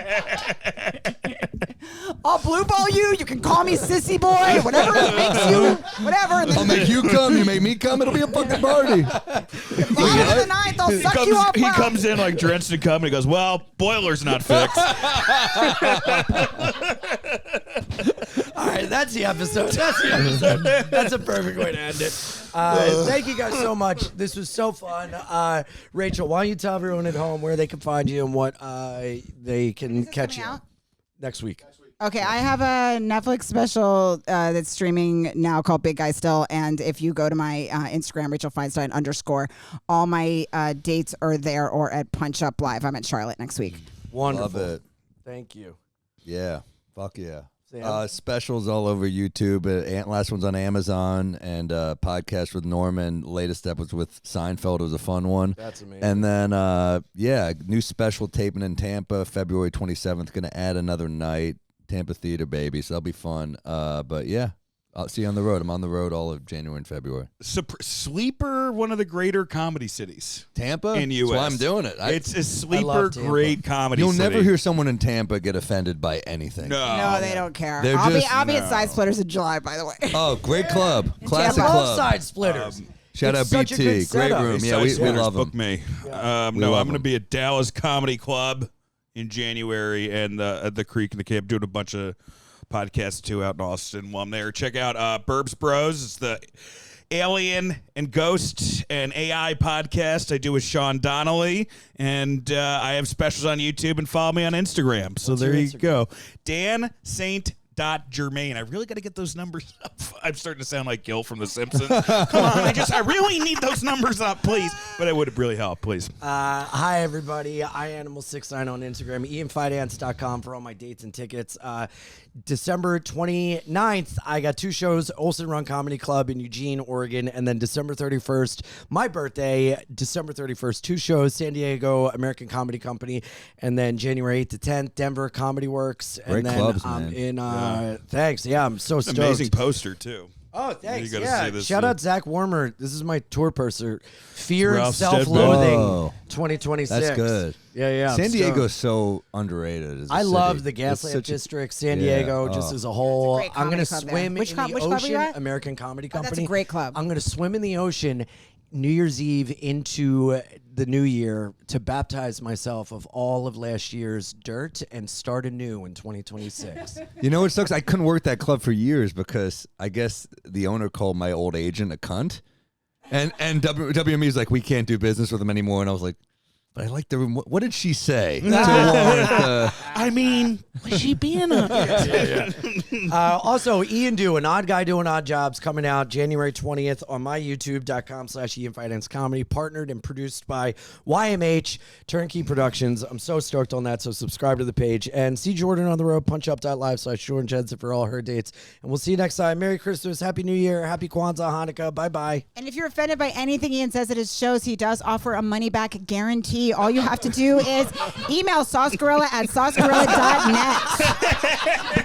I'll blue ball you. You can call me sissy boy. Whatever makes you. Whatever. And I'll then make you come. You make me come. It'll be a fucking party. bottom of the ninth, I'll suck you off. He well. comes in like drenched in cum and he goes, well, boiler's not fixed. All right, that's the episode. That's a perfect way to end it. Thank you guys so much. This was so fun. Rachel, why don't you tell everyone at home where they can find you and what they can catch you coming out? next week? Okay, I have a Netflix special that's streaming now called Big Guy Still, and if you go to my Instagram, Rachel Feinstein _ all my dates are there or at Punch Up Live. I'm at Charlotte next week. Wonderful. Love it. Thank you. Yeah. Fuck yeah. Sam? Specials all over YouTube. Last one's on Amazon, and podcast with Norman. Latest step was with Seinfeld. It was a fun one. That's amazing. And then, new special taping in Tampa, February 27th. Going to add another night. Tampa Theater, baby. So that'll be fun. But yeah, I'll see you on the road. I'm on the road all of January and February. Sleeper, one of the greater comedy cities. Tampa? In U.S. That's why I'm doing it. It's a sleeper, love Tampa. great comedy You'll city. never hear someone in Tampa get offended by anything. No, they don't care. They're I'll just- be at Side Splitters in July, by the way. Oh, great club. Classic Love club. Side Splitters. Shout It's out such a BT. good Great setup. room. Hey, Yeah, we Side love Book them. me. We No, love I'm going to 'em. be at Dallas Comedy Club in January and at the Creek in the Camp doing a bunch of podcasts too out in Austin while I'm there. Check out Burbs Bros. It's the alien and ghost and AI podcast I do with Sean Donnelly, and I have specials on YouTube, and follow me on Instagram. So there you go. Dan Saint Germain. I really got to get those numbers up. I'm starting to sound like Gil from The Simpsons. Come on, I really need those numbers up, please. But it would really help, please. Hi, everybody. iAnimal69 on Instagram. IanFidance.com for all my dates and tickets. December 29th, I got 2 shows, Olsen Run Comedy Club in Eugene, Oregon. And then December 31st, my birthday, December 31st, 2 shows, San Diego, American Comedy Company. And then January 8th to 10th, Denver Comedy Works. Great and then clubs, I'm man. in, thanks. Yeah, I'm so stoked. Amazing poster, too. Oh, thanks. You gotta Yeah. see this, Shout out Zach Warmer. This is my tour purser. Fear and Ralph Self-Loathing Whoa. 2026. That's good. Yeah. I'm San stoked. Diego's so underrated. As a I city. love the It's Gaslamp such a- District, San Yeah, Diego, just oh. as a whole. great I'm going to comedy club there. swim Which in club the are you ocean. at? American Comedy Oh, that's a Company. great club. I'm going to swim in the ocean New Year's Eve into the new year to baptize myself of all of last year's dirt and start anew in 2026. You know what sucks? I couldn't work that club for years because I guess the owner called my old agent a cunt. And WME was like, we can't do business with him anymore. And I was like, but I like the room. What did she say? to warrant the- I mean, was she being a... Also, Ian Do, an odd guy doing odd jobs, coming out January 20th on my youtube.com/Ian Fidance Comedy, partnered and produced by YMH Turnkey Productions. I'm so stoked on that, so subscribe to the page. And see Jordan on the road, punchup.live/Jordan Jensen for all her dates. And we'll see you next time. Merry Christmas, Happy New Year, Happy Kwanzaa, Hanukkah. Bye-bye. And if you're offended by anything Ian says at his shows, he does offer a money-back guarantee. All you have to do is email saucegorilla@saucegorilla.net.